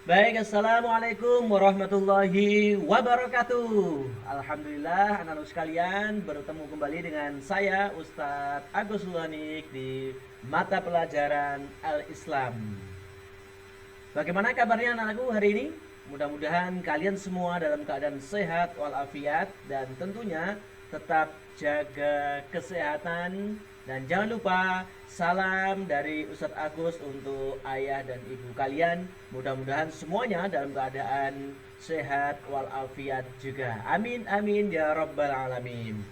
Baik, assalamualaikum warahmatullahi wabarakatuh. Alhamdulillah, anak-anak sekalian bertemu kembali dengan saya Ustadz Agus Sulanik di mata pelajaran Al-Islam. Bagaimana kabarnya anak-anakku hari ini? Mudah-mudahan kalian semua dalam keadaan sehat walafiat dan tentunya tetap jaga kesehatan dan jangan lupa salam dari Ustadz Agus untuk ayah dan ibu kalian. Mudah-mudahan semuanya dalam keadaan sehat walafiat juga. Amin amin ya rabbal alamin.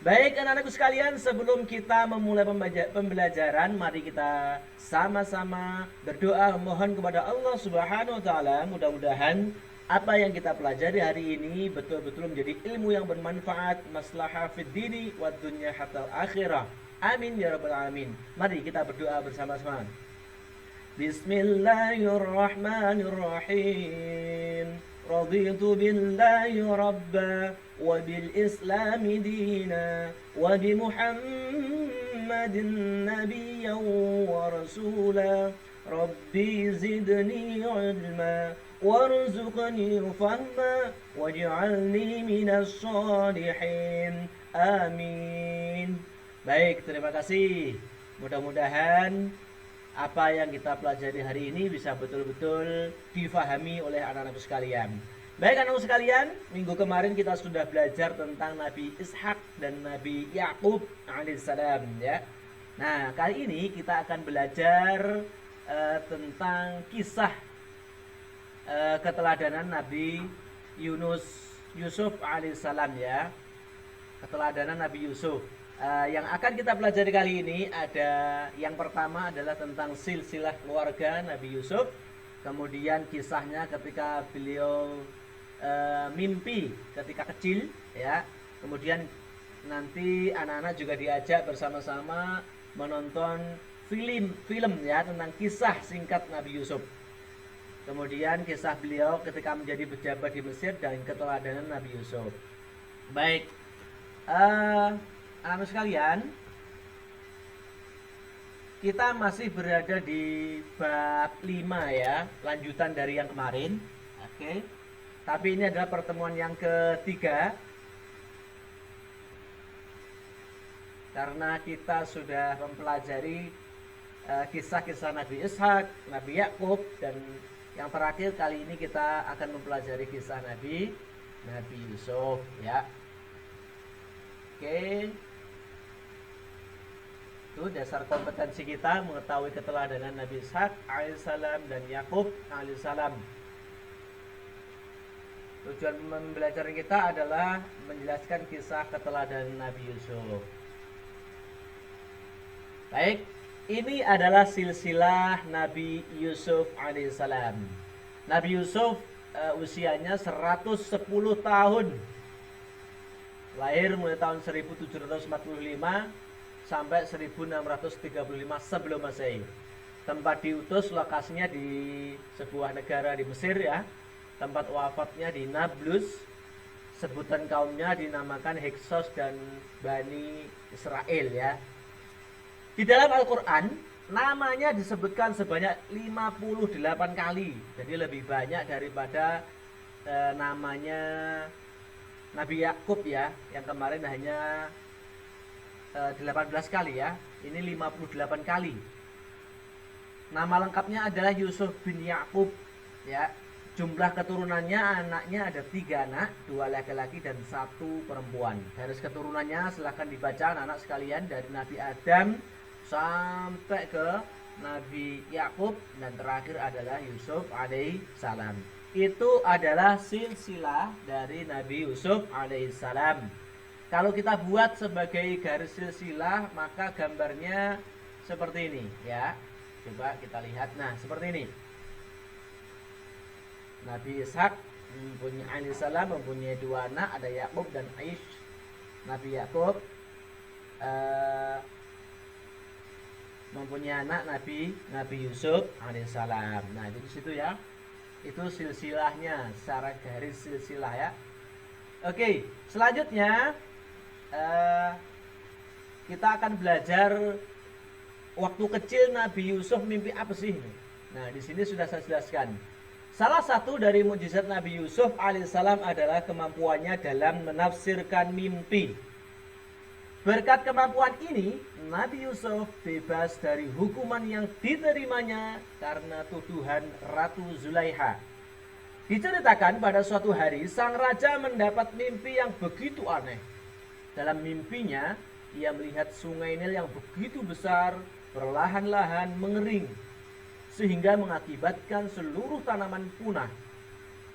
Baik anak-anakku sekalian, sebelum kita memulai pembelajaran, mari kita sama-sama berdoa mohon kepada Allah Subhanahu wa taala. Mudah-mudahan apa yang kita pelajari hari ini betul-betul menjadi ilmu yang bermanfaat, maslahah fid dini wad dunya hatta akhirah. Amin ya rabbal alamin. Mari kita berdoa bersama-sama. Bismillahirrahmanirrahim. Raditu billahi rabba wa bil islami dina wa bi Muhammadin nabiyyan wa rasula. Rabbi zidni ilma warzuqni fahma waj'alni minas shalihin. Amin. Baik, terima kasih. Mudah-mudahan apa yang kita pelajari hari ini bisa betul-betul difahami oleh anak-anak sekalian. Baik anak-anak sekalian, minggu kemarin kita sudah belajar tentang Nabi Ishak dan Nabi Yakub alaihissalam ya. Nah, kali ini kita akan belajar tentang kisah keteladanan Nabi Yusuf alaihissalam ya. Keteladanan Nabi Yusuf. Yang akan kita pelajari kali ini ada yang pertama adalah tentang silsilah keluarga Nabi Yusuf, kemudian kisahnya ketika beliau mimpi ketika kecil ya, kemudian nanti anak-anak juga diajak bersama-sama menonton film ya tentang kisah singkat Nabi Yusuf, kemudian kisah beliau ketika menjadi pejabat di Mesir dan keteladanan Nabi Yusuf. Baik, anak sekalian, kita masih berada di bab 5 ya, lanjutan dari yang kemarin. Oke. Tapi ini adalah pertemuan yang ketiga. Karena kita sudah mempelajari kisah-kisah Nabi Ishak, Nabi Yakub, dan yang terakhir kali ini kita akan mempelajari kisah Nabi Yusuf ya. Oke. Itu dasar kompetensi kita mengetahui keteladanan Nabi Ishak alaihissalam dan Yakub alaihissalam. Tujuan pembelajaran kita adalah menjelaskan kisah keteladanan Nabi Yusuf. Baik, ini adalah silsilah Nabi Yusuf alaihissalam. Nabi Yusuf usianya 110 tahun. Lahir mulai tahun 1745 sampai 1635 sebelum Masehi. Tempat diutus lokasinya di sebuah negara di Mesir ya. Tempat wafatnya di Nablus. Sebutan kaumnya dinamakan Hyksos dan Bani Israel ya. Di dalam Al-Quran namanya disebutkan sebanyak 58 kali. Jadi lebih banyak daripada namanya Nabi Yakub ya, yang kemarin hanya 18 kali ya. Ini 58 kali. Nama lengkapnya adalah Yusuf bin Yakub ya. Jumlah keturunannya anaknya ada 3 anak, 2 laki-laki dan 1 perempuan. Garis keturunannya silahkan dibaca anak-anak sekalian dari Nabi Adam sampai ke Nabi Yakub dan terakhir adalah Yusuf alaihissalam. Itu adalah silsilah dari Nabi Yusuf alaihissalam. Kalau kita buat sebagai garis silsilah maka gambarnya seperti ini ya. Coba kita lihat. Nah, seperti ini. Nabi Ishak mempunyai 2 anak, ada Yakub dan Aish. Nabi Yakub mempunyai anak Nabi Yusuf alaihissalam. Nah, itu di situ ya. Itu silsilahnya secara garis silsilah ya. Oke, selanjutnya kita akan belajar waktu kecil Nabi Yusuf mimpi apa sih? Nah, di sini sudah saya jelaskan. Salah satu dari mukjizat Nabi Yusuf alaihissalam adalah kemampuannya dalam menafsirkan mimpi. Berkat kemampuan ini, Nabi Yusuf bebas dari hukuman yang diterimanya karena tuduhan Ratu Zulaiha. Diceritakan pada suatu hari, sang raja mendapat mimpi yang begitu aneh. Dalam mimpinya, ia melihat sungai Nil yang begitu besar, perlahan-lahan mengering, sehingga mengakibatkan seluruh tanaman punah.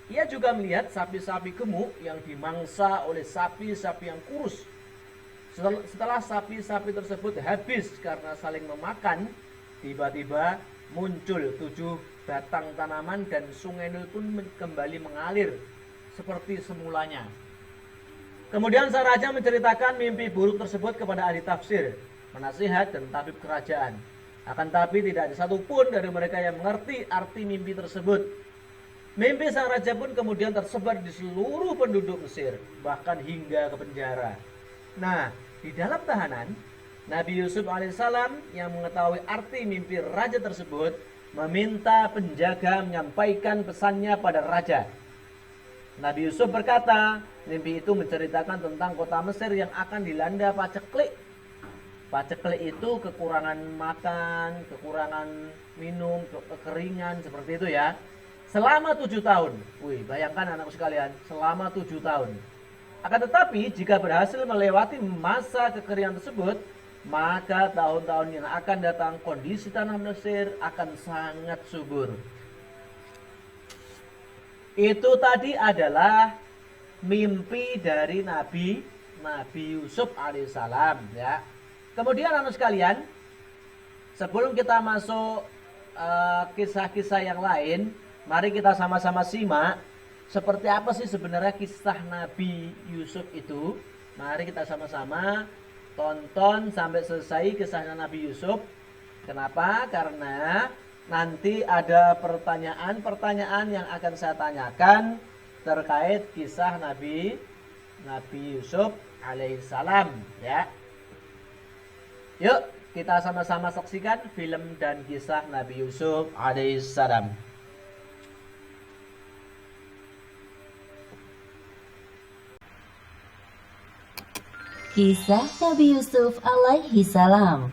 Ia juga melihat sapi-sapi gemuk yang dimangsa oleh sapi-sapi yang kurus. Setelah sapi-sapi tersebut habis karena saling memakan, tiba-tiba muncul 7 batang tanaman dan sungai Nil pun kembali mengalir seperti semulanya. Kemudian sang raja menceritakan mimpi buruk tersebut kepada ahli tafsir, penasihat dan tabib kerajaan. Akan tapi tidak ada satupun dari mereka yang mengerti arti mimpi tersebut. Mimpi sang raja pun kemudian tersebar di seluruh penduduk Mesir, bahkan hingga ke penjara. Nah, di dalam tahanan, Nabi Yusuf alaihissalam yang mengetahui arti mimpi raja tersebut meminta penjaga menyampaikan pesannya pada raja. Nabi Yusuf berkata, mimpi itu menceritakan tentang kota Mesir yang akan dilanda paceklik. Paceklik itu kekurangan makan, kekurangan minum, kekeringan, seperti itu ya. Selama 7 tahun. Wih, bayangkan anakku sekalian, selama 7 tahun. Akan tetapi, jika berhasil melewati masa kekeringan tersebut, maka tahun-tahun yang akan datang kondisi tanah Mesir akan sangat subur. Itu tadi adalah mimpi dari Nabi Yusuf alaihissalam ya. Kemudian anak sekalian, sebelum kita masuk kisah-kisah yang lain, mari kita sama-sama simak seperti apa sih sebenarnya kisah Nabi Yusuf itu. Mari kita sama-sama tonton sampai selesai kisahnya Nabi Yusuf. Kenapa? Karena nanti ada pertanyaan-pertanyaan yang akan saya tanyakan terkait kisah Nabi Yusuf alaihissalam ya. Yuk kita sama-sama saksikan film dan kisah Nabi Yusuf alaihissalam. Kisah Nabi Yusuf alaihi salam.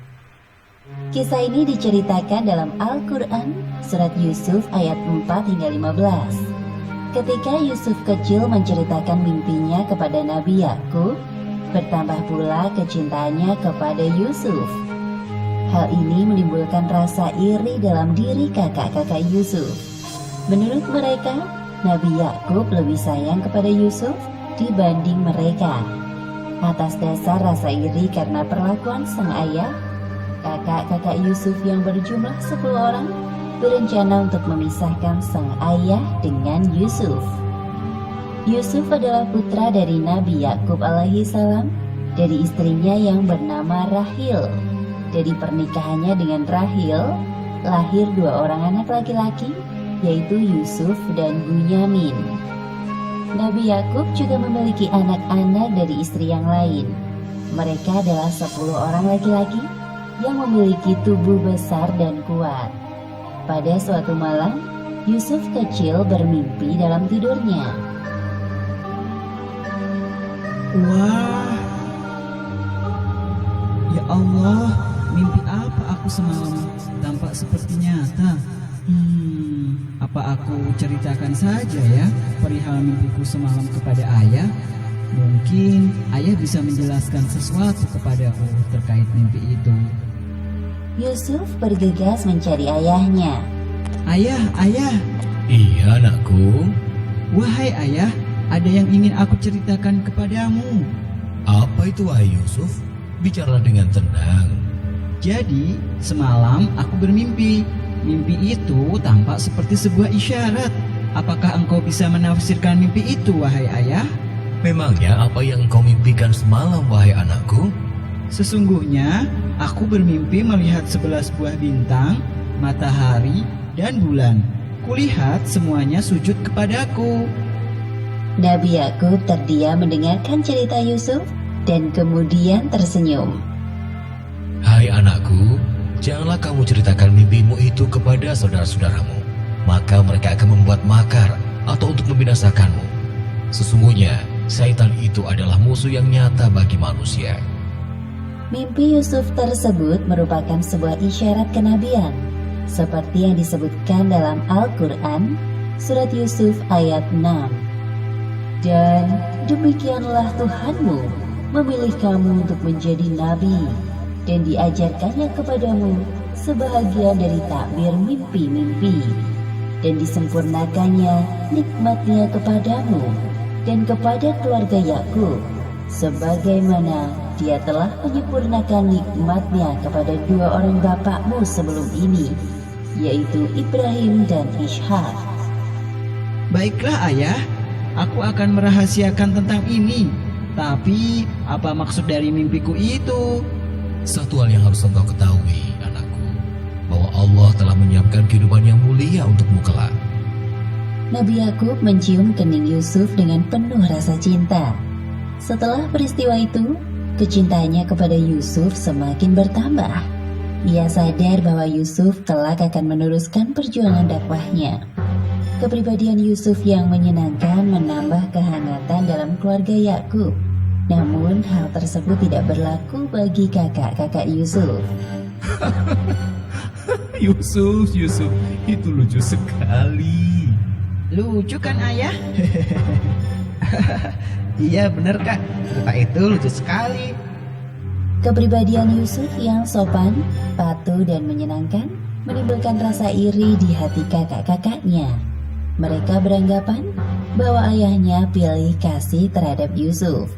Kisah ini diceritakan dalam Al-Quran, surat Yusuf ayat 4 hingga 15. Ketika Yusuf kecil menceritakan mimpinya kepada Nabi Yakub, bertambah pula kecintaannya kepada Yusuf. Hal ini menimbulkan rasa iri dalam diri kakak-kakak Yusuf. Menurut mereka, Nabi Yakub lebih sayang kepada Yusuf dibanding mereka. Atas dasar rasa iri karena perlakuan sang ayah, kakak-kakak Yusuf yang berjumlah 10 orang berencana untuk memisahkan sang ayah dengan Yusuf. Yusuf adalah putra dari Nabi Yakub alaihi salam dari istrinya yang bernama Rahil. Dari pernikahannya dengan Rahil, lahir 2 orang anak laki-laki, yaitu Yusuf dan Bunyamin. Nabi Yakub juga memiliki anak-anak dari istri yang lain. Mereka adalah 10 orang laki-laki yang memiliki tubuh besar dan kuat. Pada suatu malam, Yusuf kecil bermimpi dalam tidurnya. Wah, ya Allah, mimpi apa aku semalam? Tampak seperti nyata. Apa aku ceritakan saja ya perihal mimpiku semalam kepada ayah? Mungkin ayah bisa menjelaskan sesuatu kepadaku terkait mimpi itu. Yusuf bergegas mencari ayahnya. Ayah, ayah. Iya anakku. Wahai ayah, ada yang ingin aku ceritakan kepadamu. Apa itu wahai Yusuf? Bicara dengan tenang. Jadi, semalam aku bermimpi. Mimpi itu tampak seperti sebuah isyarat. Apakah engkau bisa menafsirkan mimpi itu, wahai ayah? Memangnya apa yang engkau mimpikan semalam, wahai anakku? Sesungguhnya, aku bermimpi melihat 11 buah bintang, matahari, dan bulan. Kulihat semuanya sujud kepadaku. Nabi Yakub terdiam mendengarkan cerita Yusuf dan kemudian tersenyum. Hai anakku, janganlah kamu ceritakan mimpimu itu kepada saudara-saudaramu. maka mereka akan membuat makar atau untuk membinasakanmu. Sesungguhnya, syaitan itu adalah musuh yang nyata bagi manusia. Mimpi Yusuf tersebut merupakan sebuah isyarat kenabian, seperti yang disebutkan dalam Al-Quran, Surat Yusuf ayat 6. Dan demikianlah Tuhanmu memilih kamu untuk menjadi nabi, dan diajarkannya kepadamu sebahagian dari takbir mimpi-mimpi, dan disempurnakannya nikmatnya kepadamu dan kepada keluarga Yakub, sebagaimana dia telah menyempurnakan nikmatnya kepada dua orang bapakmu sebelum ini, yaitu Ibrahim dan Ishak. Baiklah ayah, aku akan merahasiakan tentang ini. Tapi apa maksud dari mimpiku itu? Satu hal yang harus engkau ketahui, anakku, bahwa Allah telah menyiapkan kehidupan yang mulia untukmu kelak. Nabi Yakub mencium kening Yusuf dengan penuh rasa cinta. Setelah peristiwa itu, kecintaannya kepada Yusuf semakin bertambah. Ia sadar bahwa Yusuf kelak akan meneruskan perjuangan dakwahnya. Kepribadian Yusuf yang menyenangkan menambah kehangatan dalam keluarga Yakub. Namun hal tersebut tidak berlaku bagi kakak-kakak Yusuf. Yusuf, itu lucu sekali. Lucu kan ayah? Iya bener kak, cerita itu lucu sekali. Kepribadian Yusuf yang sopan, patuh dan menyenangkan menimbulkan rasa iri di hati kakak-kakaknya. Mereka beranggapan bahwa ayahnya pilih kasih terhadap Yusuf.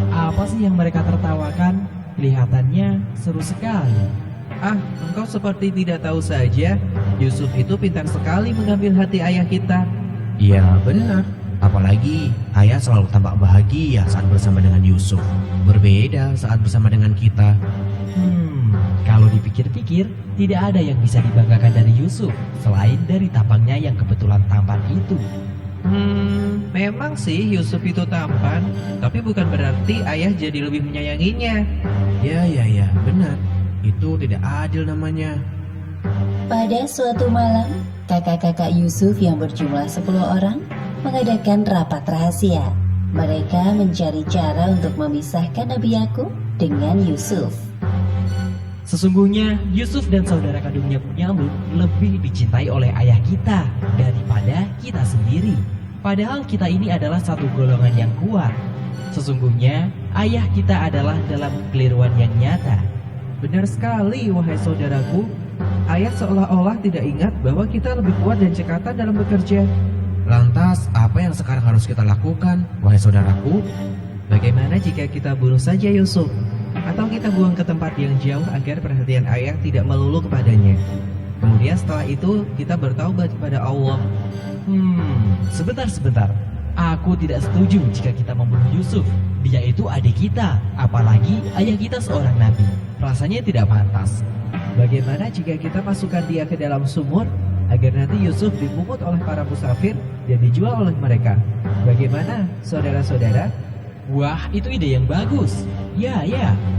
Apa sih yang mereka tertawakan? Kelihatannya seru sekali. Ah, engkau seperti tidak tahu saja. Yusuf itu pintar sekali mengambil hati ayah kita. Iya benar, apalagi ayah selalu tampak bahagia saat bersama dengan Yusuf. Berbeda saat bersama dengan kita. Kalau dipikir-pikir, tidak ada yang bisa dibanggakan dari Yusuf selain dari tampangnya yang kebetulan tampan itu. Memang sih Yusuf itu tampan, tapi bukan berarti ayah jadi lebih menyayanginya. Ya, benar. Itu tidak adil namanya. Pada suatu malam, kakak-kakak Yusuf yang berjumlah 10 orang mengadakan rapat rahasia. Mereka mencari cara untuk memisahkan Nabi Yakub dengan Yusuf. Sesungguhnya Yusuf dan saudara kandungnya Bunyamin lebih dicintai oleh ayah kita daripada kita sendiri. Padahal kita ini adalah satu golongan yang kuat. Sesungguhnya ayah kita adalah dalam kekeliruan yang nyata. Benar sekali wahai saudaraku. Ayah seolah-olah tidak ingat bahwa kita lebih kuat dan cekatan dalam bekerja. Lantas, apa yang sekarang harus kita lakukan, wahai saudaraku? Bagaimana jika kita bunuh saja Yusuf? Atau kita buang ke tempat yang jauh agar perhatian ayah tidak melulu kepadanya. Kemudian setelah itu kita bertaubat kepada Allah. Sebentar. Aku tidak setuju jika kita membunuh Yusuf. Dia itu adik kita, apalagi ayah kita seorang nabi. Rasanya tidak pantas. Bagaimana jika kita masukkan dia ke dalam sumur agar nanti Yusuf dipungut oleh para musafir dan dijual oleh mereka? Bagaimana saudara-saudara? Wah, itu ide yang bagus. Ya,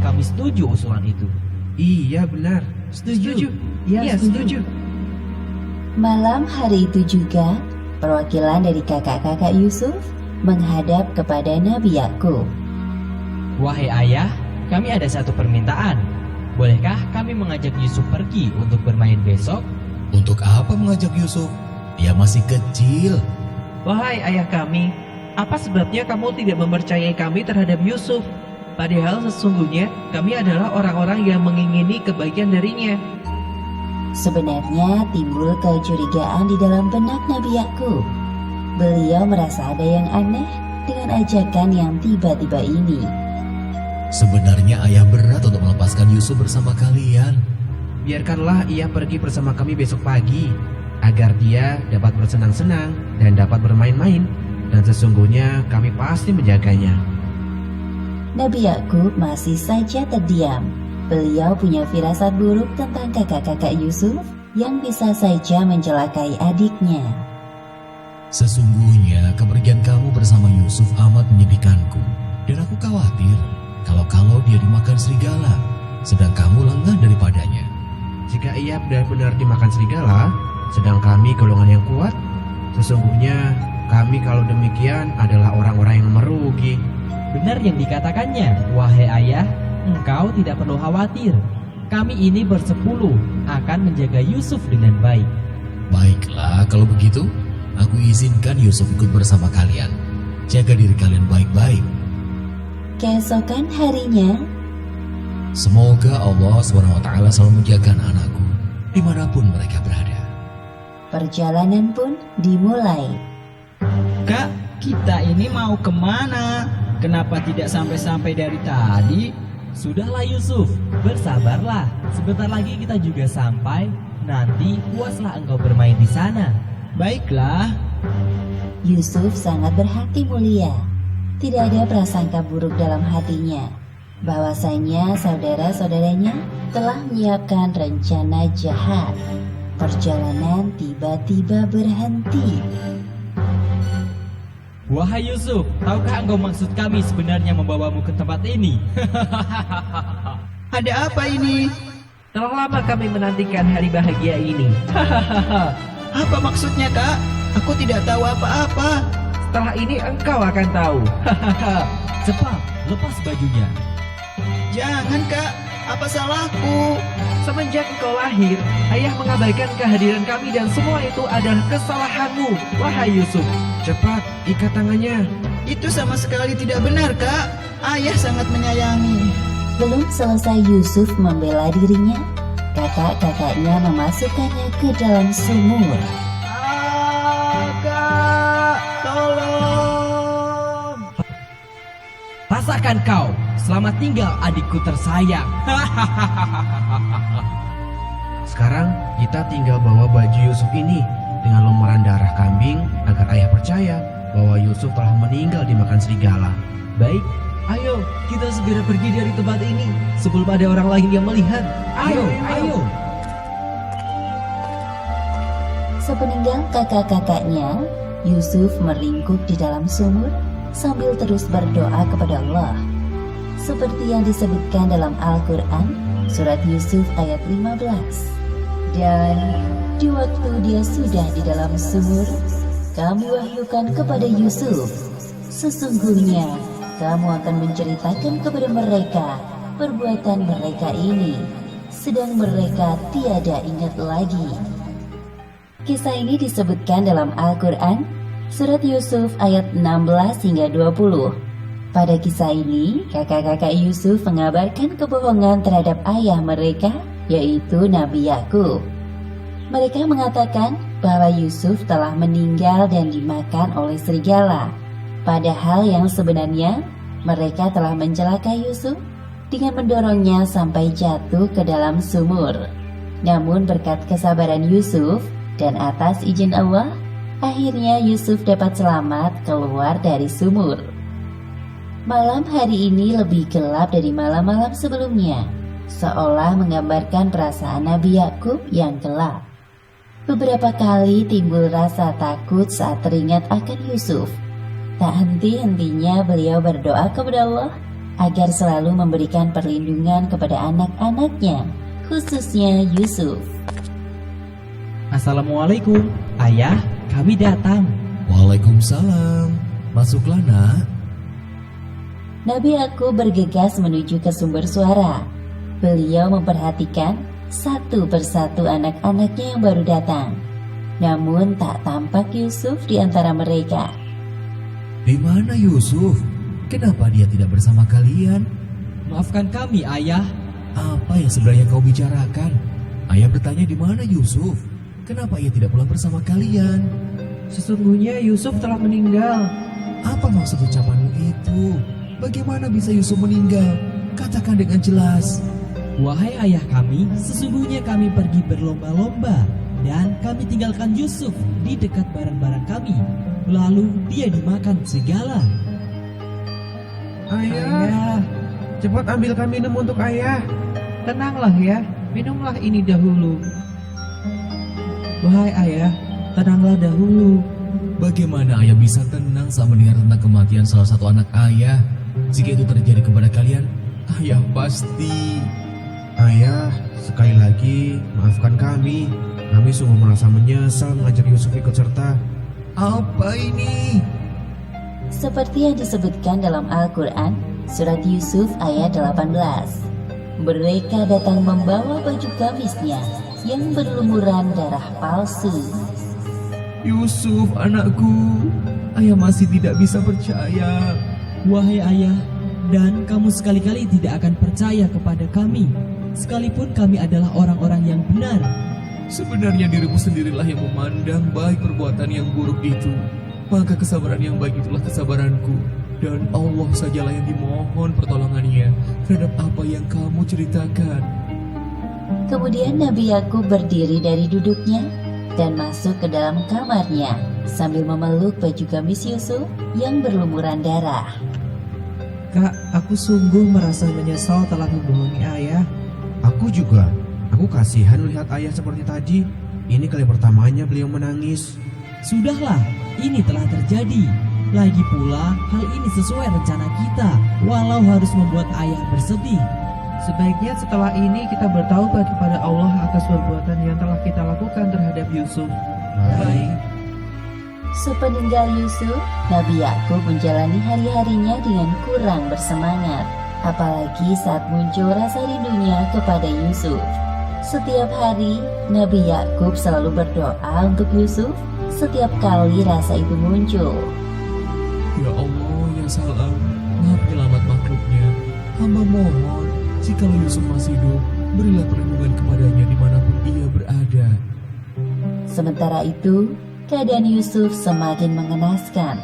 kami setuju usulan itu. Iya benar, setuju. Iya, setuju. Malam hari itu juga, perwakilan dari kakak-kakak Yusuf menghadap kepada Nabi Yakub. Wahai ayah, kami ada satu permintaan. Bolehkah kami mengajak Yusuf pergi untuk bermain besok? Untuk apa mengajak Yusuf? Dia masih kecil. Wahai ayah kami, apa sebabnya kamu tidak mempercayai kami terhadap Yusuf? Padahal sesungguhnya kami adalah orang-orang yang mengingini kebaikan darinya. Sebenarnya timbul kecurigaan di dalam benak Nabi Yakub. Beliau merasa ada yang aneh dengan ajakan yang tiba-tiba ini. Sebenarnya ayah berat untuk melepaskan Yusuf bersama kalian. Biarkanlah ia pergi bersama kami besok pagi, agar dia dapat bersenang-senang dan dapat bermain-main. Dan sesungguhnya kami pasti menjaganya. Nabi Yakub masih saja terdiam. Beliau punya firasat buruk tentang kakak-kakak Yusuf yang bisa saja mencelakai adiknya. Sesungguhnya kepergian kamu bersama Yusuf amat menyedihkanku. Dan aku khawatir kalau dia dimakan serigala, sedang kamu lengah daripadanya. Jika ia benar-benar dimakan serigala, sedang kami golongan yang kuat. Sesungguhnya kami kalau demikian adalah orang-orang yang merugi. Benar yang dikatakannya, wahai ayah, engkau tidak perlu khawatir. Kami ini bersepuluh akan menjaga Yusuf dengan baik. Baiklah, kalau begitu, aku izinkan Yusuf ikut bersama kalian. Jaga diri kalian baik-baik. Keesokan harinya, Semoga Allah SWT selalu menjaga anakku dimanapun mereka berada. perjalanan pun dimulai. Kak, kita ini mau kemana? Kenapa tidak sampai-sampai dari tadi? Sudahlah Yusuf, bersabarlah. Sebentar lagi kita juga sampai. Nanti puaslah engkau bermain di sana. Baiklah. Yusuf sangat berhati mulia. Tidak ada prasangka buruk dalam hatinya. Bahwasanya saudara-saudaranya telah menyiapkan rencana jahat. Perjalanan tiba-tiba berhenti. Wahai Yusuf, tahukah engkau maksud kami sebenarnya membawamu ke tempat ini? Ada apa ini? Telah lama kami menantikan hari bahagia ini. Apa maksudnya, Kak? Aku tidak tahu apa-apa. Setelah ini engkau akan tahu. Cepat, lepas bajunya. Jangan, Kak. Apa salahku? Semenjak engkau lahir, ayah mengabaikan kehadiran kami dan semua itu adalah kesalahanmu, wahai Yusuf. Cepat, ikat tangannya. Itu sama sekali tidak benar, Kak. Ayah sangat menyayangi. Belum selesai Yusuf membela dirinya, kakak-kakaknya memasukkannya ke dalam sumur. Kak, tolong. Rasakan kau, selamat tinggal adikku tersayang. Sekarang kita tinggal bawa baju Yusuf ini dengan lumuran darah kambing agar ayah percaya bahwa Yusuf telah meninggal dimakan serigala. Baik, ayo kita segera pergi dari tempat ini sebelum ada orang lain yang melihat. Ayo. Sepeninggal kakak-kakaknya, Yusuf meringkuk di dalam sumur sambil terus berdoa kepada Allah. Seperti yang disebutkan dalam Al-Quran, surat Yusuf ayat 15. Dan di waktu dia sudah di dalam sumur, kami wahyukan kepada Yusuf, sesungguhnya kamu akan menceritakan kepada mereka perbuatan mereka ini, sedang mereka tiada ingat lagi. Kisah ini disebutkan dalam Al-Quran, surat Yusuf ayat 16 hingga 20. Pada kisah ini, kakak-kakak Yusuf mengabarkan kebohongan terhadap ayah mereka, yaitu Nabi Yakub. Mereka mengatakan bahwa Yusuf telah meninggal dan dimakan oleh serigala. Padahal yang sebenarnya, mereka telah mencelakai Yusuf dengan mendorongnya sampai jatuh ke dalam sumur. Namun berkat kesabaran Yusuf dan atas izin Allah, akhirnya Yusuf dapat selamat keluar dari sumur. Malam hari ini lebih gelap dari malam-malam sebelumnya, seolah menggambarkan perasaan Nabi Yakub yang gelap. Beberapa kali timbul rasa takut saat teringat akan Yusuf. Tak henti-hentinya beliau berdoa kepada Allah agar selalu memberikan perlindungan kepada anak-anaknya, khususnya Yusuf. Assalamualaikum, ayah, kami datang. Waalaikumsalam. Masuklah, nak. Nabi Yakub bergegas menuju ke sumber suara. Beliau memperhatikan satu persatu anak-anaknya yang baru datang. Namun tak tampak Yusuf di antara mereka. Di mana Yusuf? Kenapa dia tidak bersama kalian? Maafkan kami, ayah. Apa yang sebenarnya kau bicarakan? Ayah bertanya di mana Yusuf? Kenapa ia tidak pulang bersama kalian? Sesungguhnya Yusuf telah meninggal. Apa maksud ucapanmu itu? Bagaimana bisa Yusuf meninggal? Katakan dengan jelas. Wahai ayah kami, sesungguhnya kami pergi berlomba-lomba dan kami tinggalkan Yusuf di dekat barang-barang kami. Lalu dia dimakan serigala. Ayah, cepat ambilkan minum untuk ayah. Tenanglah ya, minumlah ini dahulu. Wahai ayah, tenanglah dahulu. Bagaimana ayah bisa tenang saat mendengar tentang kematian salah satu anak ayah? Jika itu terjadi kepada kalian, ayah pasti... Ayah, sekali lagi maafkan kami. Kami sungguh merasa menyesal mengajak Yusuf ikut serta. Apa ini? Seperti yang disebutkan dalam Al-Quran, surat Yusuf ayat 18. Mereka datang membawa baju gamisnya yang berlumuran darah palsu. Yusuf, anakku, ayah masih tidak bisa percaya. Wahai ayah, dan kamu sekali-kali tidak akan percaya kepada kami, sekalipun kami adalah orang-orang yang benar. Sebenarnya dirimu sendirilah yang memandang baik perbuatan yang buruk itu. Maka kesabaran yang baik itulah kesabaranku. Dan Allah sajalah yang dimohon pertolongannya terhadap apa yang kamu ceritakan. Kemudian Nabi Yakub berdiri dari duduknya dan masuk ke dalam kamarnya sambil memeluk baju gamis Yusuf yang berlumuran darah. Kak, aku sungguh merasa menyesal telah membohongi ayah. Aku juga. Aku kasihan melihat ayah seperti tadi. Ini kali pertamanya beliau menangis. Sudahlah, ini telah terjadi. Lagi pula, hal ini sesuai rencana kita, walau harus membuat ayah bersedih. Sebaiknya setelah ini kita bertaubat kepada Allah atas perbuatan yang telah kita lakukan terhadap Yusuf. Baik. Sepeninggal Yusuf, Nabi Yakub menjalani hari-harinya dengan kurang bersemangat, apalagi saat muncul rasa rindunya kepada Yusuf. Setiap hari, Nabi Yakub selalu berdoa untuk Yusuf setiap kali rasa itu muncul. Ya Allah, ya Salam, Maha Penyelamat makhluknya. Hamba mohon, jikalau Yusuf masih hidup, berilah perlindungan kepadanya dimanapun ia berada. Sementara itu, keadaan Yusuf semakin mengenaskan.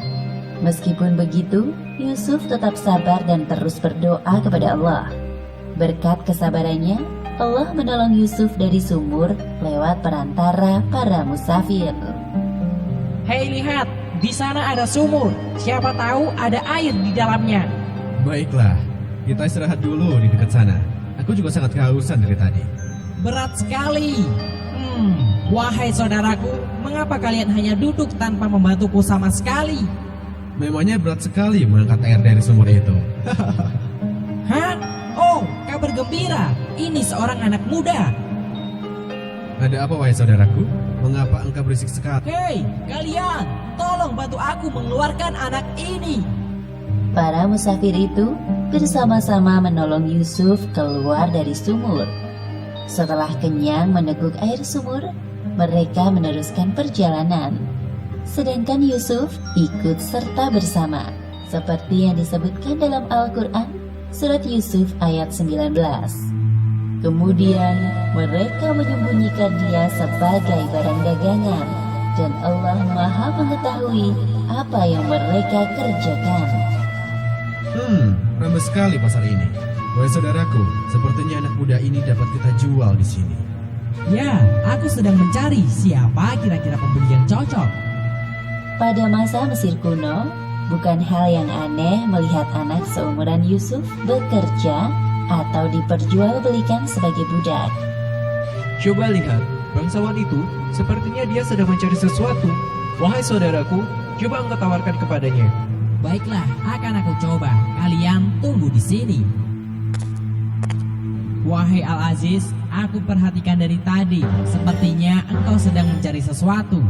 Meskipun begitu, Yusuf tetap sabar dan terus berdoa kepada Allah. Berkat kesabarannya, Allah menolong Yusuf dari sumur lewat perantara para musafir. Hei lihat, di sana ada sumur. Siapa tahu ada air di dalamnya. Baiklah, kita istirahat dulu di dekat sana. Aku juga sangat kehausan dari tadi. Berat sekali. Wahai saudaraku, mengapa kalian hanya duduk tanpa membantuku sama sekali? Memangnya berat sekali mengangkat air dari sumur itu. Hah? Oh, kabar gembira. Ini seorang anak muda. Ada apa wahai saudaraku? Mengapa engkau berisik sekali? Hei, kalian, tolong bantu aku mengeluarkan anak ini. Para musafir itu bersama-sama menolong Yusuf keluar dari sumur. Setelah kenyang meneguk air sumur, mereka meneruskan perjalanan. Sedangkan Yusuf ikut serta bersama, seperti yang disebutkan dalam Al-Quran, surat Yusuf ayat 19. Kemudian mereka menyembunyikan dia sebagai barang dagangan, dan Allah Maha mengetahui apa yang mereka kerjakan. Ramai sekali pasar ini. Wahai saudaraku, sepertinya anak muda ini dapat kita jual di sini. Ya, aku sedang mencari siapa kira-kira pembeli yang cocok. Pada masa Mesir kuno, bukan hal yang aneh melihat anak seumuran Yusuf bekerja atau diperjualbelikan sebagai budak. Coba lihat, bangsawan itu sepertinya dia sedang mencari sesuatu. Wahai saudaraku, coba engkau tawarkan kepadanya. Baiklah, akan aku coba. Kalian tunggu di sini. Wahai Al-Aziz, aku perhatikan dari tadi. Sepertinya engkau sedang mencari sesuatu.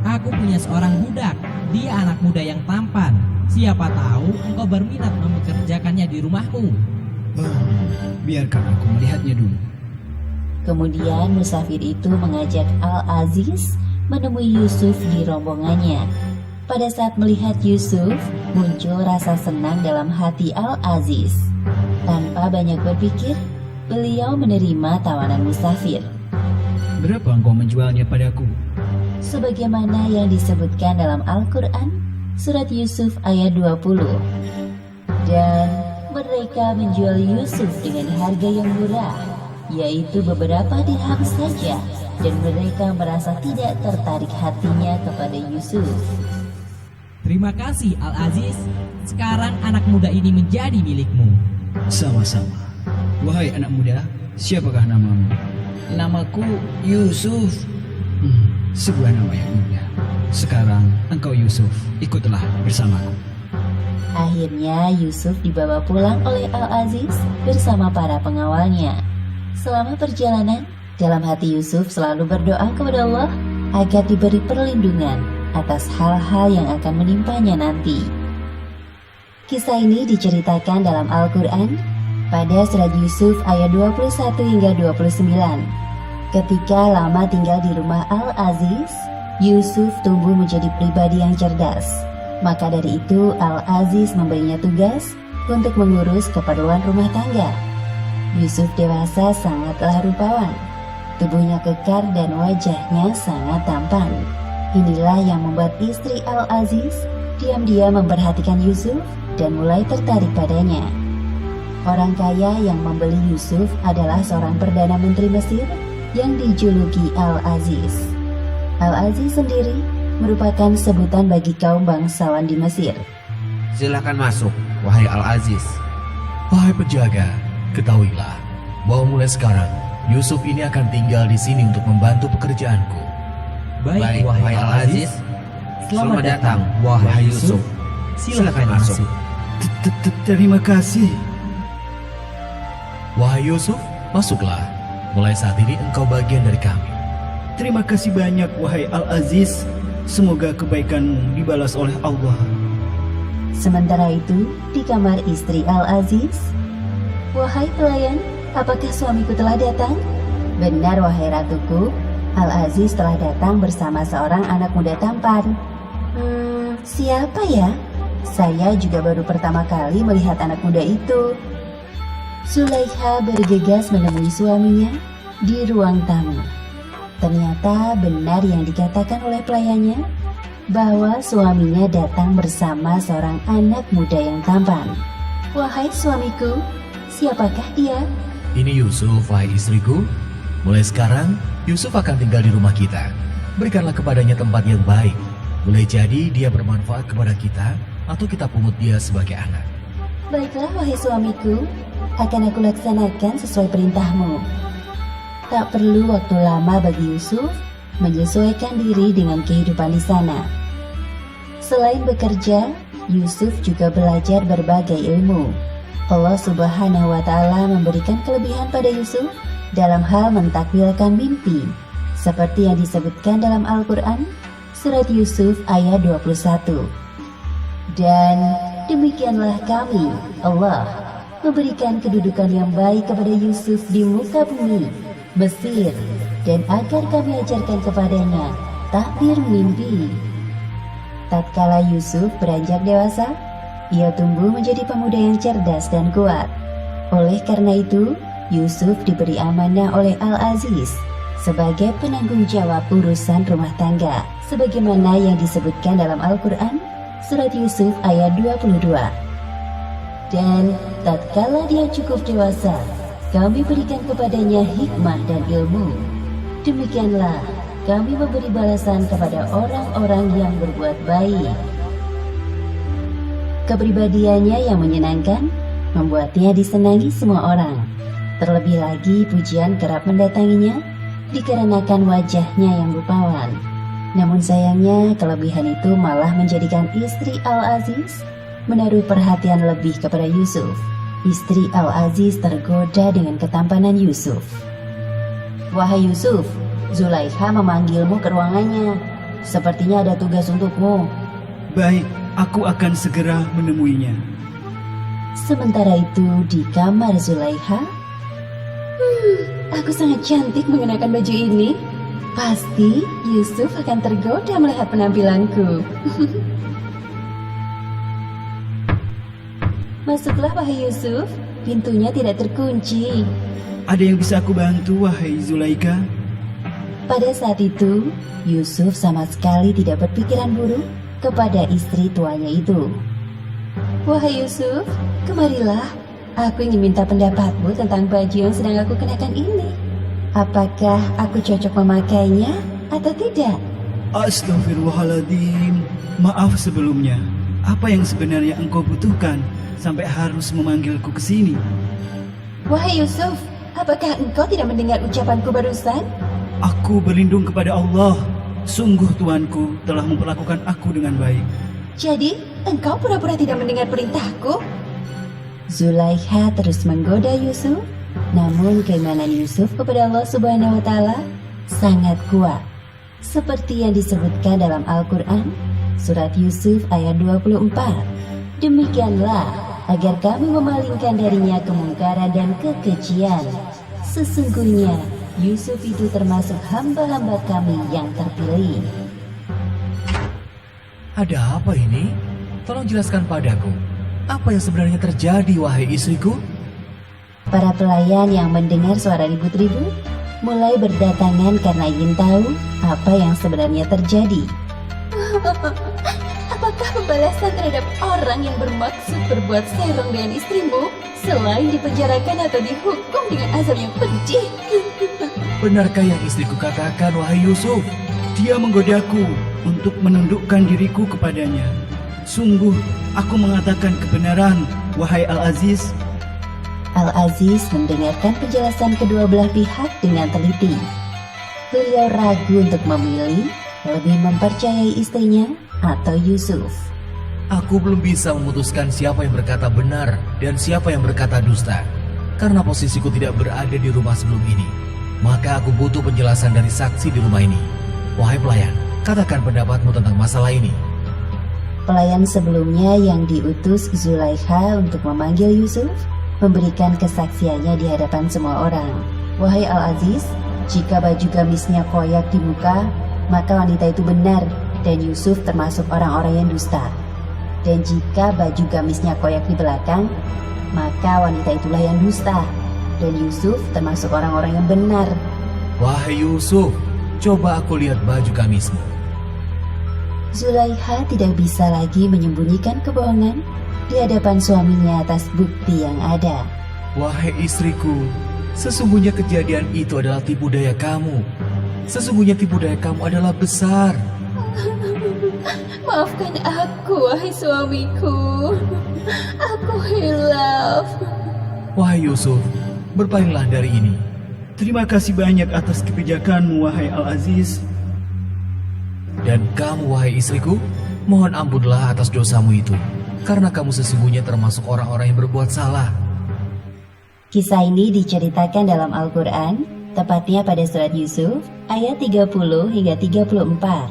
Aku punya seorang budak. Dia anak muda yang tampan. Siapa tahu engkau berminat mempekerjakannya di rumahmu. Biarkan aku melihatnya dulu. Kemudian musafir itu mengajak Al-Aziz menemui Yusuf di rombongannya. Pada saat melihat Yusuf, muncul rasa senang dalam hati Al-Aziz. Tanpa banyak berpikir, beliau menerima tawanan musafir. Berapa engkau menjualnya padaku? Sebagaimana yang disebutkan dalam Al-Quran, surat Yusuf ayat 20. Dan mereka menjual Yusuf dengan harga yang murah, yaitu beberapa dirham saja, dan mereka merasa tidak tertarik hatinya kepada Yusuf. Terima kasih Al-Aziz. Sekarang anak muda ini menjadi milikmu. Sama-sama. Wahai anak muda, siapakah namamu? Namaku Yusuf. Sebuah nama yang mudah. Sekarang engkau Yusuf, ikutlah bersamaku. Akhirnya Yusuf dibawa pulang oleh Al-Aziz bersama para pengawalnya. Selama perjalanan, Dalam hati Yusuf selalu berdoa kepada Allah agar diberi perlindungan atas hal-hal yang akan menimpanya nanti. Kisah ini diceritakan dalam Al-Quran pada surat Yusuf ayat 21 hingga 29. Ketika lama tinggal di rumah Al-Aziz, Yusuf tumbuh menjadi pribadi yang cerdas. Maka dari itu Al-Aziz memberinya tugas untuk mengurus keperluan rumah tangga. Yusuf dewasa sangatlah rupawan. Tubuhnya kekar dan wajahnya sangat tampan. Inilah yang membuat istri Al-Aziz diam-diam memperhatikan Yusuf dan mulai tertarik padanya. Orang kaya yang membeli Yusuf adalah seorang Perdana Menteri Mesir yang dijuluki Al-Aziz. Al-Aziz sendiri merupakan sebutan bagi kaum bangsawan di Mesir. Silakan masuk, wahai Al-Aziz. Wahai penjaga, ketahuilah bahwa mulai sekarang Yusuf ini akan tinggal di sini untuk membantu pekerjaanku. Baik, wahai Al-Aziz. Selamat datang, wahai Yusuf. Silakan masuk. Terima kasih. Wahai Yusuf, masuklah. Mulai saat ini engkau bagian dari kami. Terima kasih banyak, wahai Al-Aziz. Semoga kebaikanmu dibalas oleh Allah. Sementara itu, di kamar istri Al-Aziz, "Wahai pelayan, apakah suamiku telah datang?" "Benar, wahai ratuku. Al-Aziz telah datang bersama seorang anak muda tampan." Siapa ya? Saya juga baru pertama kali melihat anak muda itu." Zulaikha bergegas menemui suaminya di ruang tamu. Ternyata benar yang dikatakan oleh pelayannya, bahwa suaminya datang bersama seorang anak muda yang tampan. "Wahai suamiku, siapakah dia?" Ini Yusuf, wahai istriku. Mulai sekarang, Yusuf akan tinggal di rumah kita. Berikanlah kepadanya tempat yang baik. Boleh jadi dia bermanfaat kepada kita, atau kita pungut dia sebagai anak. "Baiklah, wahai suamiku, akan aku laksanakan sesuai perintahmu." Tak perlu waktu lama bagi Yusuf menyesuaikan diri dengan kehidupan di sana. Selain bekerja, Yusuf juga belajar berbagai ilmu. Allah Subhanahu wa Ta'ala memberikan kelebihan pada Yusuf dalam hal mentakwilkan mimpi, seperti yang disebutkan dalam Al-Quran, surat Yusuf ayat 21. "Dan demikianlah kami, Allah, memberikan kedudukan yang baik kepada Yusuf di muka bumi Mesir, dan agar kami ajarkan kepadanya takbir mimpi." Tatkala Yusuf beranjak dewasa, ia tumbuh menjadi pemuda yang cerdas dan kuat. Oleh karena itu, Yusuf diberi amanah oleh Al-Aziz sebagai penanggung jawab urusan rumah tangga, sebagaimana yang disebutkan dalam Al-Quran, surat Yusuf ayat 22. "Dan tatkala dia cukup dewasa, kami berikan kepadanya hikmah dan ilmu. Demikianlah kami memberi balasan kepada orang-orang yang berbuat baik." Kepribadiannya yang menyenangkan membuatnya disenangi semua orang. Terlebih lagi pujian kerap mendatanginya dikarenakan wajahnya yang rupawan. Namun sayangnya kelebihan itu malah menjadikan istri Al-Aziz menaruh perhatian lebih kepada Yusuf. Istri Al-Aziz tergoda dengan ketampanan Yusuf. "Wahai Yusuf, Zulaikha memanggilmu ke ruangannya. Sepertinya ada tugas untukmu." Baik, aku akan segera menemuinya. Sementara itu di kamar Zulaikha, "Aku sangat cantik mengenakan baju ini. Pasti Yusuf akan tergoda melihat penampilanku." "Masuklah, wahai Yusuf, pintunya tidak terkunci." Ada yang bisa aku bantu, wahai Zulaikha? Pada saat itu, Yusuf sama sekali tidak berpikiran buruk kepada istri tuanya itu. "Wahai Yusuf, kemarilah. Aku ingin minta pendapatmu tentang baju yang sedang aku kenakan ini. Apakah aku cocok memakainya atau tidak?" Astaghfirullahaladzim. Maaf sebelumnya. Apa yang sebenarnya engkau butuhkan sampai harus memanggilku ke sini? "Wahai Yusuf, apakah engkau tidak mendengar ucapanku barusan?" Aku berlindung kepada Allah. Sungguh Tuanku telah memperlakukan aku dengan baik. "Jadi, engkau pura-pura tidak mendengar perintahku?" Zulaikha terus menggoda Yusuf Namun keimanan Yusuf kepada Allah Subhanahu wa Ta'ala sangat kuat, seperti yang disebutkan dalam Al-Quran, surat Yusuf ayat 24. Demikianlah agar kami memalingkan darinya kemungkaran dan kekejian. Sesungguhnya Yusuf itu termasuk hamba-hamba kami yang terpilih. Ada apa ini? Tolong jelaskan padaku. Apa yang sebenarnya terjadi, wahai istriku? Para pelayan yang mendengar suara ribut-ribut mulai berdatangan karena ingin tahu apa yang sebenarnya terjadi. Apakah pembalasan terhadap orang yang bermaksud berbuat serong dengan istrimu selain dipenjarakan atau dihukum dengan azab yang pedih? Benarkah yang istriku katakan, wahai Yusuf? Dia menggodaku untuk menundukkan diriku kepadanya. Sungguh, aku mengatakan kebenaran, wahai Al-Aziz. Al-Aziz mendengarkan penjelasan kedua belah pihak dengan teliti. Beliau ragu untuk memilih lebih mempercayai istrinya atau Yusuf. Aku belum bisa memutuskan siapa yang berkata benar dan siapa yang berkata dusta. Karena posisiku tidak berada di rumah sebelum ini, maka aku butuh penjelasan dari saksi di rumah ini. Wahai pelayan, katakan pendapatmu tentang masalah ini. Pelayan sebelumnya yang diutus Zulaikha untuk memanggil Yusuf memberikan kesaksiannya di hadapan semua orang. Wahai Al-Aziz, jika baju gamisnya koyak di muka, maka wanita itu benar dan Yusuf termasuk orang-orang yang dusta. Dan jika baju gamisnya koyak di belakang, maka wanita itulah yang dusta dan Yusuf termasuk orang-orang yang benar. Wahai Yusuf, coba aku lihat baju gamismu. Zulaikha tidak bisa lagi menyembunyikan kebohongan di hadapan suaminya atas bukti yang ada. Wahai istriku, sesungguhnya kejadian itu adalah tipu daya kamu. Sesungguhnya tipu daya kamu adalah besar. Maafkan aku, wahai suamiku. Aku hilaf. Wahai Yusuf, berpalinglah dari ini. Terima kasih banyak atas kebijakanmu, wahai Al-Aziz. Dan kamu, wahai istriku, mohon ampunlah atas dosamu itu, karena kamu sesungguhnya termasuk orang-orang yang berbuat salah. Kisah ini diceritakan dalam Al-Quran, tepatnya pada surat Yusuf, ayat 30 hingga 34.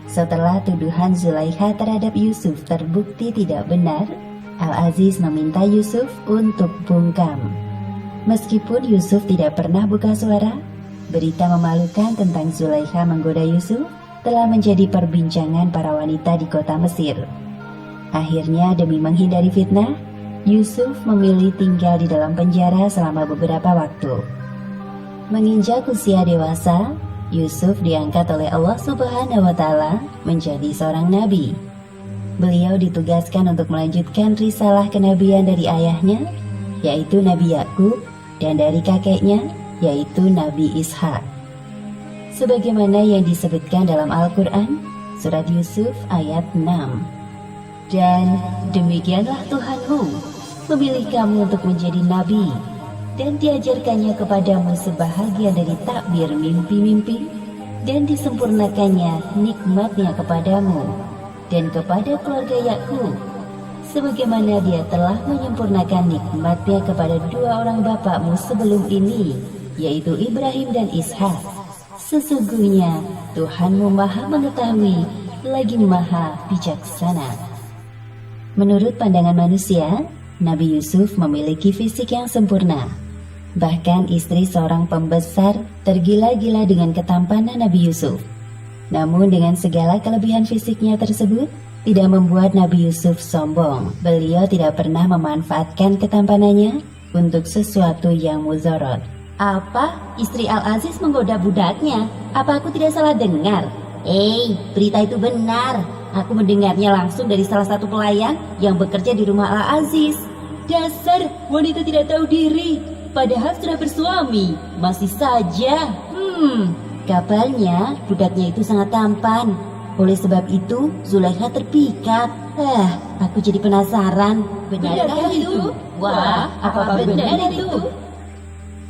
Setelah tuduhan Zulaikha terhadap Yusuf terbukti tidak benar, Al-Aziz meminta Yusuf untuk bungkam. Meskipun Yusuf tidak pernah buka suara, berita memalukan tentang Zulaikha menggoda Yusuf telah menjadi perbincangan para wanita di kota Mesir. Akhirnya demi menghindari fitnah, Yusuf memilih tinggal di dalam penjara selama beberapa waktu. Menginjak usia dewasa, Yusuf diangkat oleh Allah Subhanahu wa Ta'ala menjadi seorang nabi. Beliau ditugaskan untuk melanjutkan risalah kenabian dari ayahnya, yaitu Nabi Yakub, dan dari kakeknya, yaitu Nabi Ishak. Sebagaimana yang disebutkan dalam Al-Quran, surat Yusuf ayat 6. Dan demikianlah Tuhanmu memilih kamu untuk menjadi nabi, dan diajarkannya kepadamu sebahagian dari takbir mimpi-mimpi, dan disempurnakannya nikmatnya kepadamu dan kepada keluarga Yakub, sebagaimana dia telah menyempurnakan nikmatnya kepada dua orang bapakmu sebelum ini, yaitu Ibrahim dan Ishak. Sesungguhnya Tuhanmu maha mengetahui lagi maha bijaksana. Menurut pandangan manusia, Nabi Yusuf memiliki fisik yang sempurna. Bahkan istri seorang pembesar tergila-gila dengan ketampanan Nabi Yusuf. Namun dengan segala kelebihan fisiknya tersebut, tidak membuat Nabi Yusuf sombong. Beliau tidak pernah memanfaatkan ketampanannya untuk sesuatu yang muzorot. Apa? Istri Al-Aziz menggoda budaknya? Apa aku tidak salah dengar? Berita itu benar. Aku mendengarnya langsung dari salah satu pelayan yang bekerja di rumah Al-Aziz. Dasar wanita tidak tahu diri, padahal sudah bersuami. Masih saja. Kabarnya budaknya itu sangat tampan. Oleh sebab itu Zulaikha terpikat. Aku jadi penasaran. Benarkah itu? Wah, apa benar itu?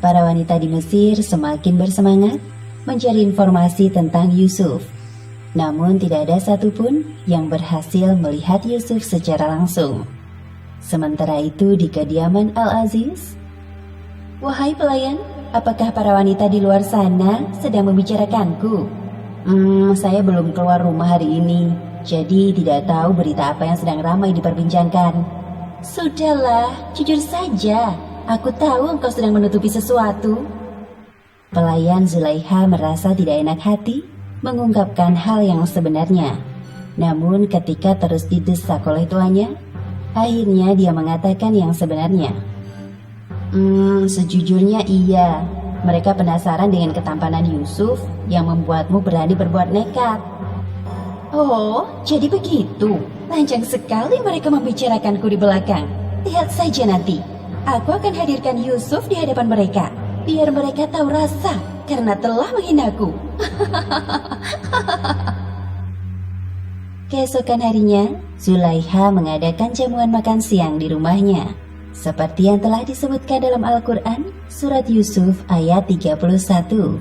Para wanita di Mesir semakin bersemangat mencari informasi tentang Yusuf. Namun tidak ada satupun yang berhasil melihat Yusuf secara langsung. Sementara itu di kediaman Al-Aziz, Wahai pelayan, apakah para wanita di luar sana sedang membicarakanku? Saya belum keluar rumah hari ini, jadi tidak tahu berita apa yang sedang ramai diperbincangkan. Sudahlah, jujur saja. Aku tahu engkau sedang menutupi sesuatu. Pelayan Zulaiha merasa tidak enak hati mengungkapkan hal yang sebenarnya. Namun ketika terus didesak oleh tuannya, akhirnya dia mengatakan yang sebenarnya. Sejujurnya iya. Mereka penasaran dengan ketampanan Yusuf yang membuatmu berani berbuat nekat. Oh, jadi begitu. Lancang sekali mereka membicarakanku di belakang. Lihat saja nanti. Aku akan hadirkan Yusuf di hadapan mereka. Biar mereka tahu rasa karena telah menghinaku. Keesokan harinya, Zulaiha mengadakan jamuan makan siang di rumahnya. Seperti yang telah disebutkan dalam Al-Quran, surat Yusuf ayat 31.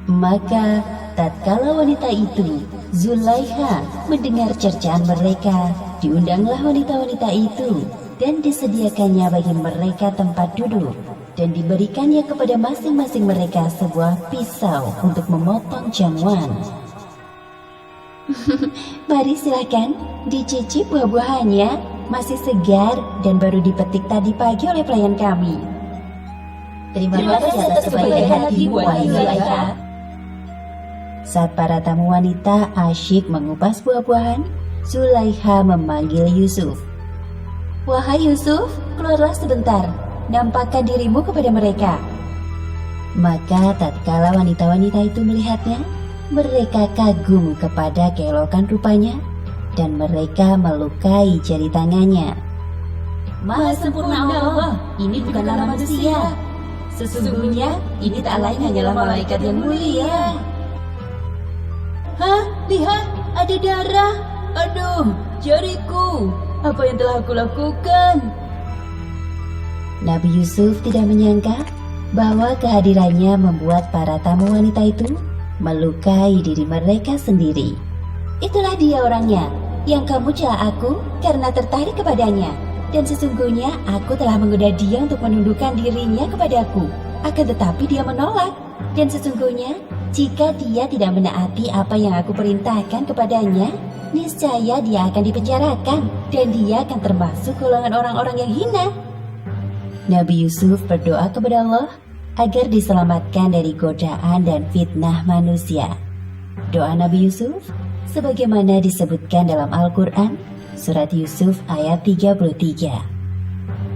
Maka, tatkala wanita itu, Zulaiha, mendengar cercaan mereka, diundanglah wanita-wanita itu, dan disediakannya bagi mereka tempat duduk, dan diberikannya kepada masing-masing mereka sebuah pisau untuk memotong jamuan. Mari silakan, dicicip buah-buahannya. Masih segar dan baru dipetik tadi pagi oleh pelayan kami. Terima kasih atas kebaikan hatimu, wahai Zulaiha. Saat para tamu wanita asyik mengupas buah-buahan, Zulaiha memanggil Yusuf. Wahai Yusuf, keluarlah sebentar, nampakkan dirimu kepada mereka. Maka tatkala wanita-wanita itu melihatnya, mereka kagum kepada keelokan rupanya, dan mereka melukai jari tangannya. Maha sempurna Allah, ini bukanlah manusia. Sesungguhnya ini tak lain hanyalah malaikat yang mulia. Hah? Lihat, ada darah. Aduh, jariku. Apa yang telah aku lakukan? Nabi Yusuf tidak menyangka bahwa kehadirannya membuat para tamu wanita itu melukai diri mereka sendiri. Itulah dia orangnya yang kamu cela aku karena tertarik kepadanya. Dan sesungguhnya aku telah menggoda dia untuk menundukkan dirinya kepadaku. Akan tetapi dia menolak. Dan sesungguhnya jika dia tidak menaati apa yang aku perintahkan kepadanya, niscaya dia akan dipenjarakan dan dia akan termasuk golongan orang-orang yang hina. Nabi Yusuf berdoa kepada Allah agar diselamatkan dari godaan dan fitnah manusia. Doa Nabi Yusuf sebagaimana disebutkan dalam Al-Quran, surat Yusuf ayat 33.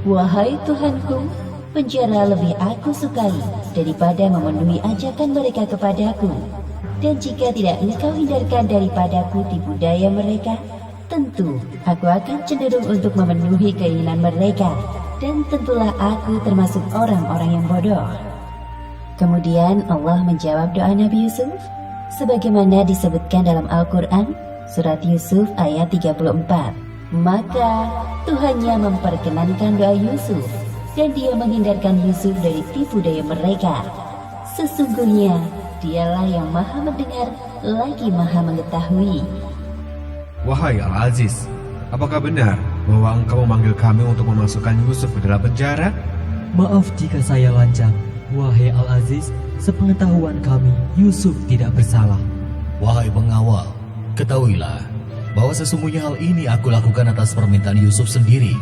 Wahai Tuhanku, penjara lebih aku sukai daripada memenuhi ajakan mereka kepadaku. Dan jika tidak engkau hindarkan daripadaku tipu daya mereka, tentu aku akan cenderung untuk memenuhi keinginan mereka. Dan tentulah aku termasuk orang-orang yang bodoh. Kemudian Allah menjawab doa Nabi Yusuf sebagaimana disebutkan dalam Al-Quran, surat Yusuf ayat 34. Maka Tuhannya memperkenankan doa Yusuf, dan dia menghindarkan Yusuf dari tipu daya mereka. Sesungguhnya dialah yang maha mendengar lagi maha mengetahui. Wahai Al-Aziz, apakah benar bahwa engkau memanggil kami untuk memasukkan Yusuf ke dalam penjara? Maaf jika saya lancang. Wahai Al-Aziz, sepengetahuan kami, Yusuf tidak bersalah. Wahai pengawal, ketahuilah bahwa sesungguhnya hal ini aku lakukan atas permintaan Yusuf sendiri,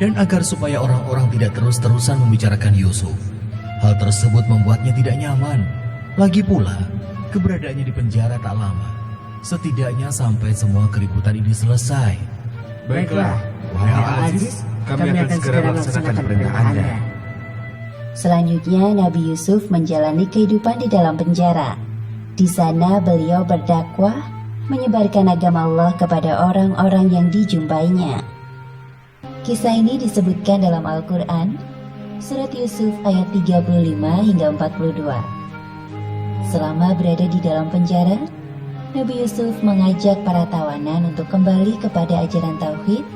dan agar supaya orang-orang tidak terus-terusan membicarakan Yusuf. Hal tersebut membuatnya tidak nyaman. Lagi pula, keberadaannya di penjara tak lama. Setidaknya sampai semua keributan ini selesai. Baiklah, wahai Al-Aziz, kami akan segera melaksanakan perintah Anda. Selanjutnya Nabi Yusuf menjalani kehidupan di dalam penjara. Di sana beliau berdakwah, menyebarkan agama Allah kepada orang-orang yang dijumpainya. Kisah ini disebutkan dalam Al-Quran, surat Yusuf ayat 35 hingga 42. Selama berada di dalam penjara, Nabi Yusuf mengajak para tawanan untuk kembali kepada ajaran tauhid,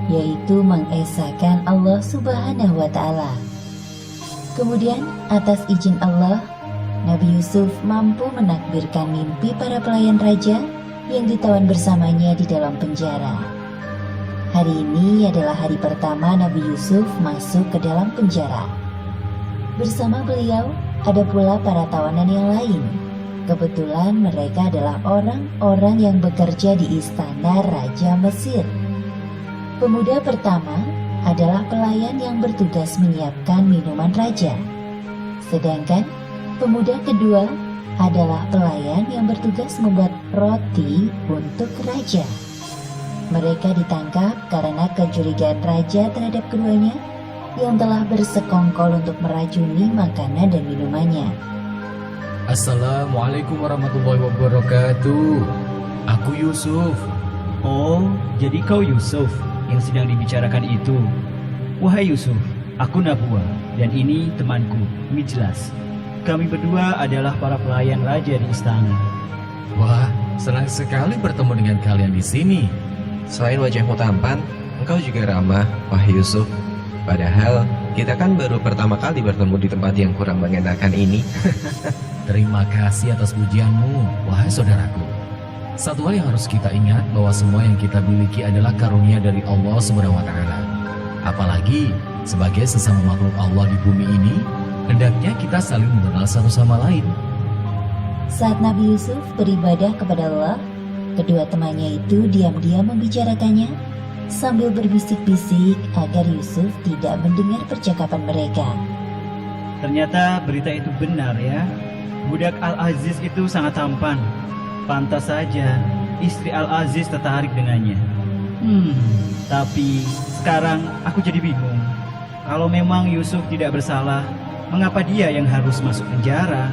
yaitu mengesahkan Allah Subhanahu wa Ta'ala. Kemudian, atas izin Allah, Nabi Yusuf mampu menakbirkan mimpi para pelayan raja yang ditawan bersamanya di dalam penjara. Hari ini adalah hari pertama Nabi Yusuf masuk ke dalam penjara. Bersama beliau ada pula para tawanan yang lain. Kebetulan mereka adalah orang-orang yang bekerja di istana Raja Mesir. Pemuda pertama adalah pelayan yang bertugas menyiapkan minuman raja. Sedangkan pemuda kedua adalah pelayan yang bertugas membuat roti untuk raja. Mereka ditangkap karena kecurigaan raja terhadap keduanya yang telah bersekongkol untuk meracuni makanan dan minumannya. Assalamualaikum warahmatullahi wabarakatuh. Aku Yusuf. Oh, jadi kau Yusuf yang sedang dibicarakan itu. Wahai Yusuf, aku Nabwa dan ini temanku, Mijlas. Kami berdua adalah para pelayan raja di istana. Wah, senang sekali bertemu dengan kalian di sini. Selain wajahmu tampan, engkau juga ramah, wahai Yusuf. Padahal kita kan baru pertama kali bertemu di tempat yang kurang mengenakan ini. Terima kasih atas pujianmu, wahai saudaraku. Satu hal yang harus kita ingat bahwa semua yang kita miliki adalah karunia dari Allah SWT. Apalagi sebagai sesama makhluk Allah di bumi ini, hendaknya kita saling mengenal satu sama lain. Saat Nabi Yusuf beribadah kepada Allah, kedua temannya itu diam-diam membicarakannya sambil berbisik-bisik agar Yusuf tidak mendengar percakapan mereka. Ternyata berita itu benar ya. Budak Al-Aziz itu sangat tampan. Pantas saja istri Al-Aziz tertarik dengannya. Tapi sekarang aku jadi bingung. Kalau memang Yusuf tidak bersalah, mengapa dia yang harus masuk penjara?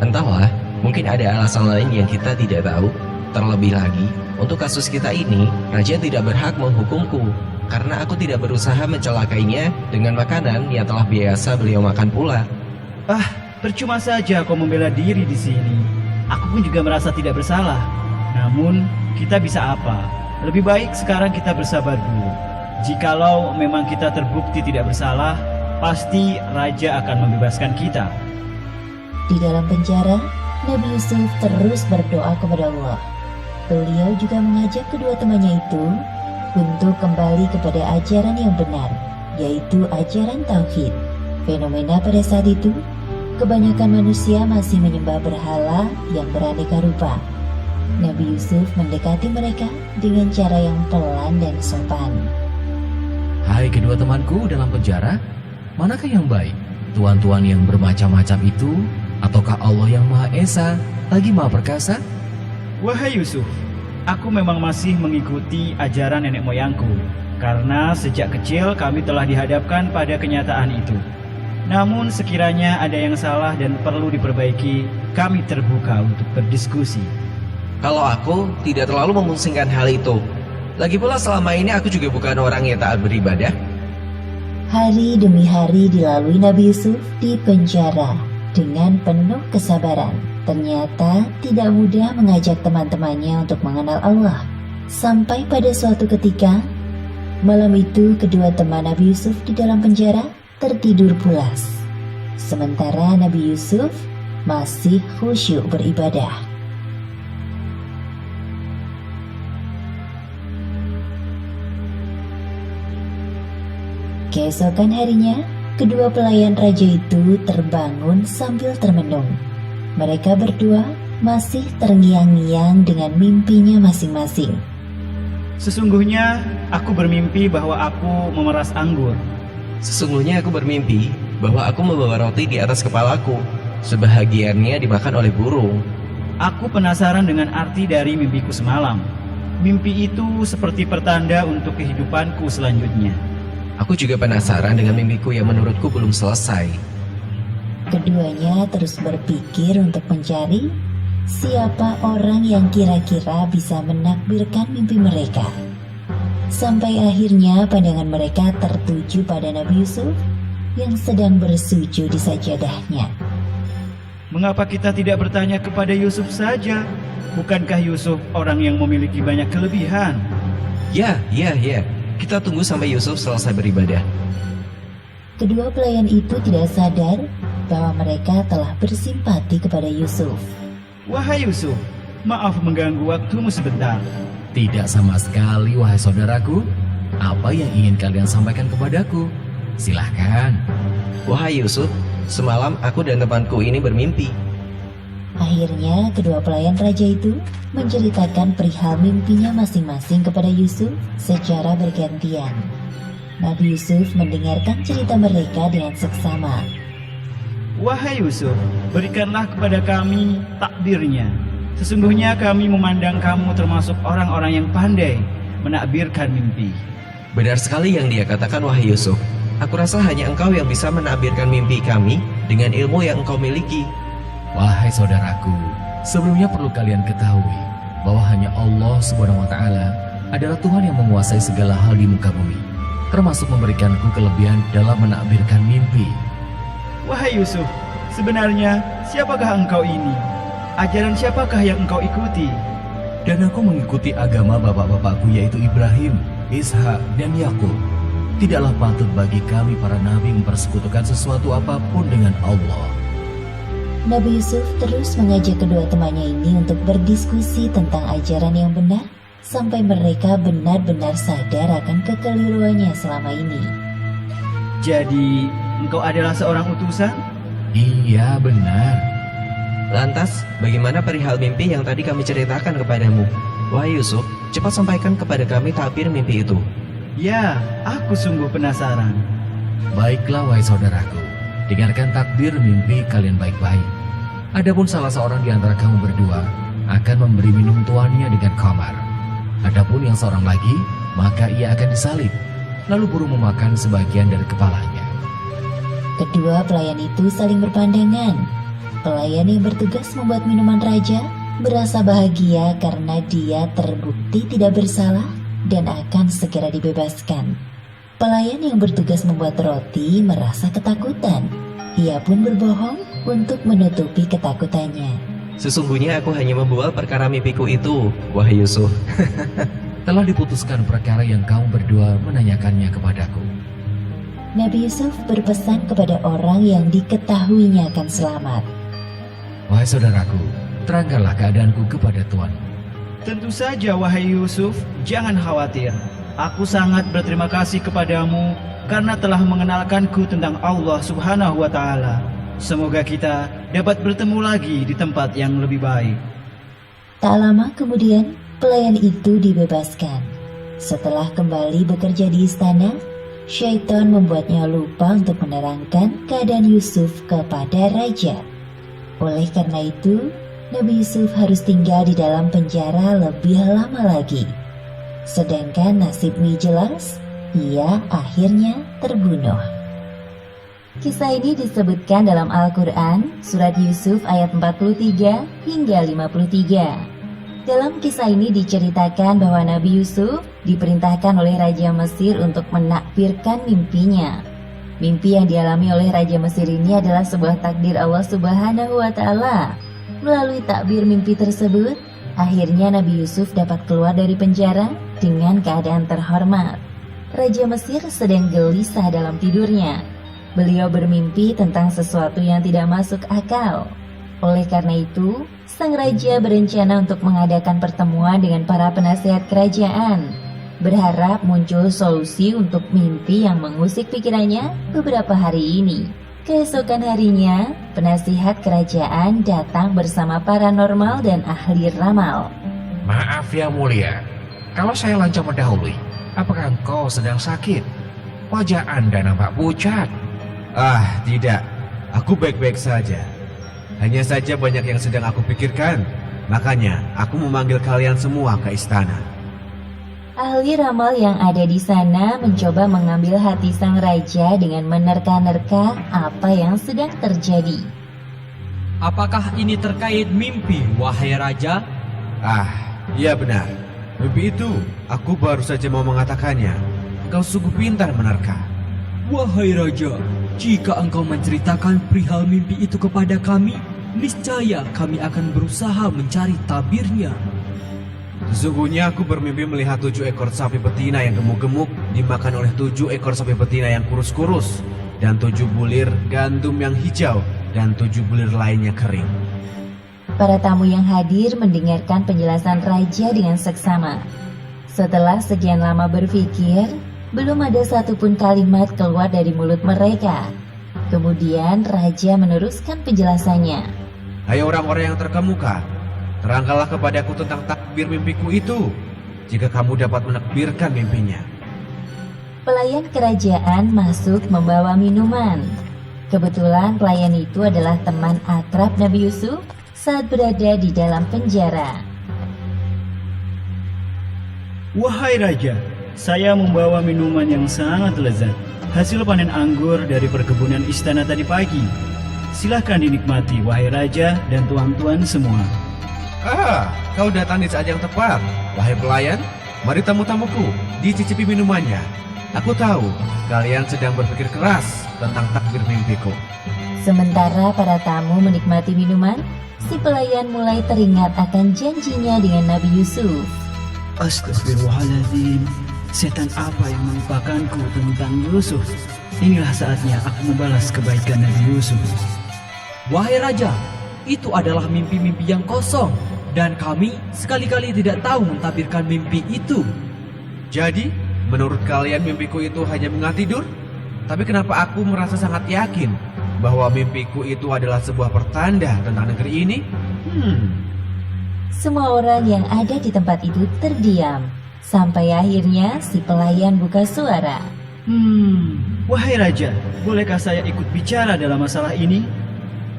Entahlah, mungkin ada alasan lain yang kita tidak tahu. Terlebih lagi, untuk kasus kita ini, Raja tidak berhak menghukumku karena aku tidak berusaha mencelakainya dengan makanan yang telah biasa beliau makan pula. Percuma saja kau membela diri di sini. Aku pun juga merasa tidak bersalah. Namun, kita bisa apa? Lebih baik sekarang kita bersabar dulu. Jikalau memang kita terbukti tidak bersalah, pasti Raja akan membebaskan kita. Di dalam penjara, Nabi Yusuf terus berdoa kepada Allah. Beliau juga mengajak kedua temannya itu untuk kembali kepada ajaran yang benar, yaitu ajaran Tauhid. Fenomena pada saat itu, kebanyakan manusia masih menyembah berhala yang beraneka rupa. Nabi Yusuf mendekati mereka dengan cara yang pelan dan sopan. Hai kedua temanku dalam penjara, manakah yang baik? Tuan-tuan yang bermacam-macam itu, ataukah Allah yang Maha Esa, lagi Maha Perkasa? Wahai Yusuf, aku memang masih mengikuti ajaran nenek moyangku, karena sejak kecil kami telah dihadapkan pada kenyataan itu. Namun sekiranya ada yang salah dan perlu diperbaiki, kami terbuka untuk berdiskusi. Kalau aku tidak terlalu memusingkan hal itu. Lagi pula selama ini aku juga bukan orang yang taat beribadah. Hari demi hari dilalui Nabi Yusuf di penjara dengan penuh kesabaran. Ternyata tidak mudah mengajak teman-temannya untuk mengenal Allah. Sampai pada suatu ketika, malam itu kedua teman Nabi Yusuf di dalam penjara tertidur pulas. Sementara Nabi Yusuf masih khusyuk beribadah. Keesokan harinya, kedua pelayan raja itu terbangun sambil termenung. Mereka berdua masih terngiang-ngiang dengan mimpinya masing-masing. Sesungguhnya aku bermimpi bahwa aku memeras anggur. Sesungguhnya aku bermimpi bahwa aku membawa roti di atas kepalaku. Sebahagiannya dimakan oleh burung. Aku penasaran dengan arti dari mimpiku semalam. Mimpi itu seperti pertanda untuk kehidupanku selanjutnya. Aku juga penasaran dengan mimpiku yang menurutku belum selesai. Keduanya terus berpikir untuk mencari siapa orang yang kira-kira bisa menakbirkan mimpi mereka. Sampai akhirnya pandangan mereka tertuju pada Nabi Yusuf yang sedang bersujud di sajadahnya. Mengapa kita tidak bertanya kepada Yusuf saja? Bukankah Yusuf orang yang memiliki banyak kelebihan? Ya. Kita tunggu sampai Yusuf selesai beribadah. Kedua pelayan itu tidak sadar bahwa mereka telah bersimpati kepada Yusuf. Wahai Yusuf, maaf mengganggu waktumu sebentar. Tidak sama sekali, wahai saudaraku. Apa yang ingin kalian sampaikan kepadaku? Silahkan. Wahai Yusuf, semalam aku dan temanku ini bermimpi. Akhirnya kedua pelayan raja itu menceritakan perihal mimpinya masing-masing kepada Yusuf secara bergantian. Nabi Yusuf mendengarkan cerita mereka dengan seksama. Wahai Yusuf, berikanlah kepada kami takbirnya. Sesungguhnya kami memandang kamu termasuk orang-orang yang pandai menakbirkan mimpi. Benar sekali yang dia katakan, wahai Yusuf. Aku rasa hanya engkau yang bisa menakbirkan mimpi kami dengan ilmu yang engkau miliki. Wahai saudaraku, sebelumnya perlu kalian ketahui bahwa hanya Allah Subhanahu wa Ta'ala adalah Tuhan yang menguasai segala hal di muka bumi, termasuk memberikanku kelebihan dalam menakbirkan mimpi. Wahai Yusuf, sebenarnya siapakah engkau ini? Ajaran siapakah yang engkau ikuti? Dan aku mengikuti agama bapak-bapakku yaitu Ibrahim, Ishak, dan Yakub. Tidaklah patut bagi kami para nabi mempersekutukan sesuatu apapun dengan Allah. Nabi Yusuf terus mengajak kedua temannya ini untuk berdiskusi tentang ajaran yang benar sampai mereka benar-benar sadar akan kekeliruannya selama ini. Jadi, engkau adalah seorang utusan? Iya, benar. Lantas, bagaimana perihal mimpi yang tadi kami ceritakan kepadamu? Wahai Yusuf, cepat sampaikan kepada kami takbir mimpi itu. Ya, aku sungguh penasaran. Baiklah wahai saudaraku, dengarkan takbir mimpi kalian baik-baik. Adapun salah seorang di antara kamu berdua akan memberi minum tuannya dengan khamar. Adapun yang seorang lagi, maka ia akan disalib, lalu burung memakan sebagian dari kepalanya. Kedua pelayan itu saling berpandangan. Pelayan yang bertugas membuat minuman raja merasa bahagia karena dia terbukti tidak bersalah dan akan segera dibebaskan. Pelayan yang bertugas membuat roti merasa ketakutan. Ia pun berbohong untuk menutupi ketakutannya. Sesungguhnya aku hanya membual perkara mimpiku itu, wahai Yusuf. Telah diputuskan perkara yang kamu berdua menanyakannya kepadaku. Nabi Yusuf berpesan kepada orang yang diketahuinya akan selamat. Wahai saudaraku, terangkanlah keadaanku kepada Tuhan. Tentu saja wahai Yusuf, jangan khawatir. Aku sangat berterima kasih kepadamu karena telah mengenalkanku tentang Allah Subhanahu wa Ta'ala. Semoga kita dapat bertemu lagi di tempat yang lebih baik. Tak lama kemudian, pelayan itu dibebaskan. Setelah kembali bekerja di istana, Syaitan membuatnya lupa untuk menerangkan keadaan Yusuf kepada raja. Oleh karena itu, Nabi Yusuf harus tinggal di dalam penjara lebih lama lagi. Sedangkan nasibnya jelas, ia akhirnya terbunuh. Kisah ini disebutkan dalam Al-Quran, surat Yusuf ayat 43 hingga 53. Dalam kisah ini diceritakan bahwa Nabi Yusuf diperintahkan oleh Raja Mesir untuk menakbirkan mimpinya. Mimpi yang dialami oleh Raja Mesir ini adalah sebuah takdir Allah Subhanahu wa Ta'ala. Melalui takbir mimpi tersebut, akhirnya Nabi Yusuf dapat keluar dari penjara dengan keadaan terhormat. Raja Mesir sedang gelisah dalam tidurnya. Beliau bermimpi tentang sesuatu yang tidak masuk akal. Oleh karena itu, sang raja berencana untuk mengadakan pertemuan dengan para penasihat kerajaan, berharap muncul solusi untuk mimpi yang mengusik pikirannya beberapa hari ini. Keesokan harinya, penasihat kerajaan datang bersama paranormal dan ahli ramal. Maaf yang mulia, kalau saya lancang mendahului, apakah engkau sedang sakit? Wajah Anda nampak pucat. Ah, tidak. Aku baik-baik saja. Hanya saja banyak yang sedang aku pikirkan. Makanya, aku memanggil kalian semua ke istana. Ahli ramal yang ada di sana mencoba mengambil hati sang raja dengan menerka-nerka apa yang sedang terjadi. Apakah ini terkait mimpi, wahai raja? Ah, iya benar. Mimpi itu, aku baru saja mau mengatakannya. Kau sungguh pintar menerka. Wahai raja, jika engkau menceritakan perihal mimpi itu kepada kami, niscaya kami akan berusaha mencari tabirnya. Sesungguhnya aku bermimpi melihat 7 ekor sapi betina yang gemuk-gemuk dimakan oleh 7 ekor sapi betina yang kurus-kurus, dan 7 bulir gandum yang hijau, dan 7 bulir lainnya kering. Para tamu yang hadir mendengarkan penjelasan raja dengan seksama. Setelah sekian lama berpikir, Belum ada satupun kalimat keluar dari mulut mereka. Kemudian raja meneruskan penjelasannya. Hai orang-orang yang terkemuka, terangkanlah kepadaku tentang takbir mimpiku itu, jika kamu dapat menakbirkan mimpinya. Pelayan kerajaan masuk membawa minuman. Kebetulan pelayan itu adalah teman akrab Nabi Yusuf saat berada di dalam penjara. Wahai raja, saya membawa minuman yang sangat lezat, hasil panen anggur dari perkebunan istana tadi pagi. Silahkan dinikmati, wahai raja dan tuan-tuan semua. Kau datang di saat yang tepat. Wahai pelayan, mari tamu-tamuku, dicicipi minumannya. Aku tahu, kalian sedang berpikir keras tentang takbir mimpiku. Sementara para tamu menikmati minuman, si pelayan mulai teringat akan janjinya dengan Nabi Yusuf. Astagfirullahaladzim, setan apa yang melupakanku tentang Yusuf? Inilah saatnya aku membalas kebaikan Nabi Yusuf. Wahai raja, itu adalah mimpi-mimpi yang kosong, dan kami sekali-kali tidak tahu mentabirkan mimpi itu. Jadi, menurut kalian mimpiku itu hanya mengal tidur? Tapi kenapa aku merasa sangat yakin bahwa mimpiku itu adalah sebuah pertanda tentang negeri ini? Semua orang yang ada di tempat itu terdiam. Sampai akhirnya si pelayan buka suara. Wahai raja, bolehkah saya ikut bicara dalam masalah ini?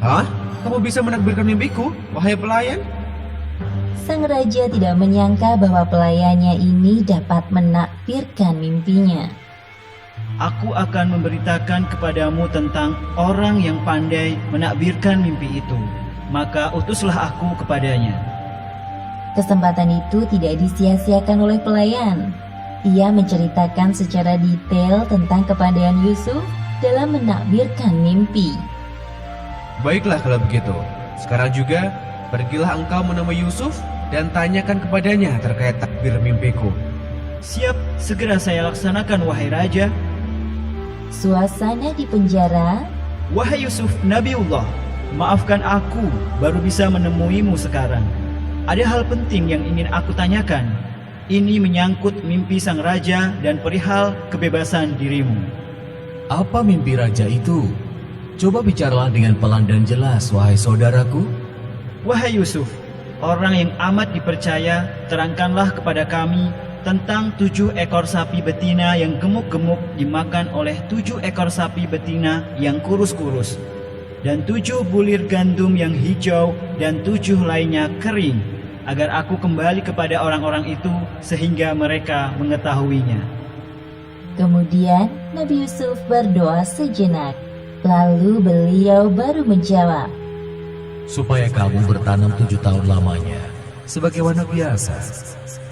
Hah? Kamu bisa menakbirkan mimpiku, wahai pelayan? Sang raja tidak menyangka bahwa pelayannya ini dapat menakbirkan mimpinya. Aku akan memberitakan kepadamu tentang orang yang pandai menakbirkan mimpi itu. Maka utuslah aku kepadanya. Kesempatan itu tidak disia-siakan oleh pelayan. Ia menceritakan secara detail tentang kepandaian Yusuf dalam menakbirkan mimpi. Baiklah kalau begitu. Sekarang juga, pergilah engkau menemui Yusuf dan tanyakan kepadanya terkait takbir mimpiku. Siap, segera saya laksanakan, wahai raja. Suasana di penjara. Wahai Yusuf, Nabiullah, maafkan aku baru bisa menemuimu sekarang. Ada hal penting yang ingin aku tanyakan. Ini menyangkut mimpi sang raja dan perihal kebebasan dirimu. Apa mimpi raja itu? Coba bicaralah dengan pelan dan jelas, wahai saudaraku. Wahai Yusuf, orang yang amat dipercaya, terangkanlah kepada kami tentang 7 ekor sapi betina yang gemuk-gemuk dimakan oleh 7 ekor sapi betina yang kurus-kurus, dan 7 bulir gandum yang hijau dan 7 lainnya kering, agar aku kembali kepada orang-orang itu sehingga mereka mengetahuinya. Kemudian Nabi Yusuf berdoa sejenak. Lalu beliau baru menjawab, Supaya kamu bertanam 7 tahun lamanya, sebagaimana biasa.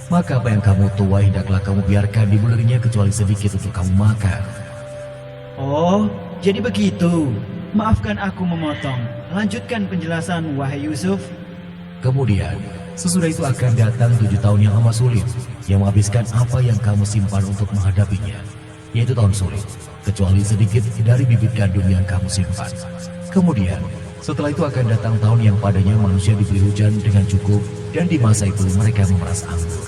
Maka apa yang kamu tuai hendaklah kamu biarkan di bulirnya kecuali sedikit untuk kamu makan. Oh, jadi begitu. Maafkan aku memotong. Lanjutkan penjelasan, wahai Yusuf. Kemudian, sesudah itu akan datang 7 tahun yang amat sulit, yang menghabiskan apa yang kamu simpan untuk menghadapinya, yaitu tahun sulit, kecuali sedikit dari bibit gandum yang kamu simpan. Kemudian, setelah itu akan datang tahun yang padanya manusia diberi hujan dengan cukup, dan di masa itu mereka memeras anggur.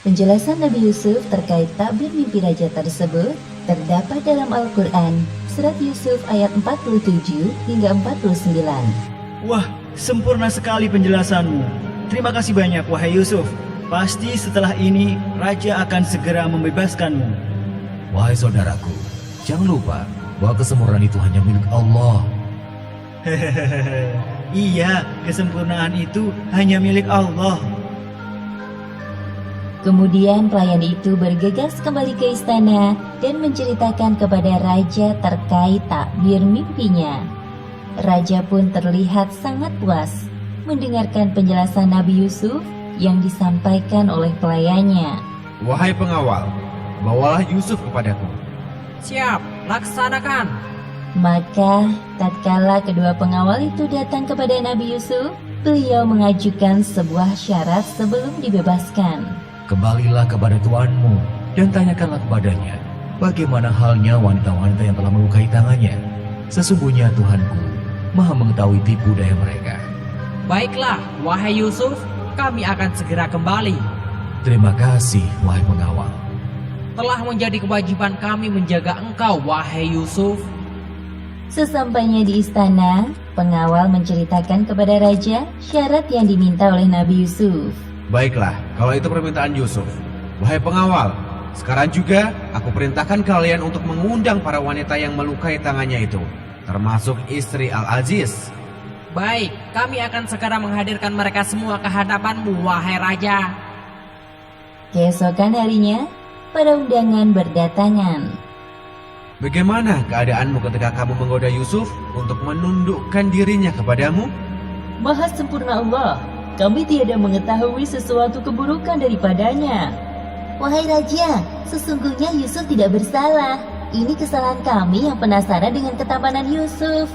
penjelasan Nabi Yusuf terkait takbir mimpi raja tersebut terdapat dalam Al-Quran, surat Yusuf ayat 47 hingga 49. Wah, sempurna sekali penjelasanmu. Terima kasih banyak, wahai Yusuf. Pasti setelah ini, raja akan segera membebaskanmu. Wahai saudaraku, jangan lupa bahwa kesempurnaan itu hanya milik Allah. Hehehe, iya, kesempurnaan itu hanya milik Allah. Kemudian pelayan itu bergegas kembali ke istana dan menceritakan kepada raja terkait takbir mimpinya. Raja pun terlihat sangat puas mendengarkan penjelasan Nabi Yusuf yang disampaikan oleh pelayannya. Wahai pengawal, bawalah Yusuf kepadaku. Siap, laksanakan. Maka tatkala kedua pengawal itu datang kepada Nabi Yusuf, beliau mengajukan sebuah syarat sebelum dibebaskan. Kembalilah kepada tuanmu dan tanyakanlah kepadanya bagaimana halnya wanita-wanita yang telah melukai tangannya. Sesungguhnya Tuhanku Maha mengetahui tipu daya mereka. Baiklah, wahai Yusuf, kami akan segera kembali. Terima kasih, wahai pengawal. Telah menjadi kewajiban kami menjaga engkau, wahai Yusuf. Sesampainya di istana, pengawal menceritakan kepada raja syarat yang diminta oleh Nabi Yusuf. Baiklah, kalau itu permintaan Yusuf. Wahai pengawal, sekarang juga aku perintahkan kalian untuk mengundang para wanita yang melukai tangannya itu, termasuk istri Al-Aziz. Baik, kami akan segera menghadirkan mereka semua ke hadapanmu, wahai raja. Keesokan harinya, para undangan berdatangan. Bagaimana keadaanmu ketika kamu menggoda Yusuf untuk menundukkan dirinya kepadamu? Maha sempurna Allah, kami tiada mengetahui sesuatu keburukan daripadanya. Wahai raja, sesungguhnya Yusuf tidak bersalah. Ini kesalahan kami yang penasaran dengan ketampanan Yusuf.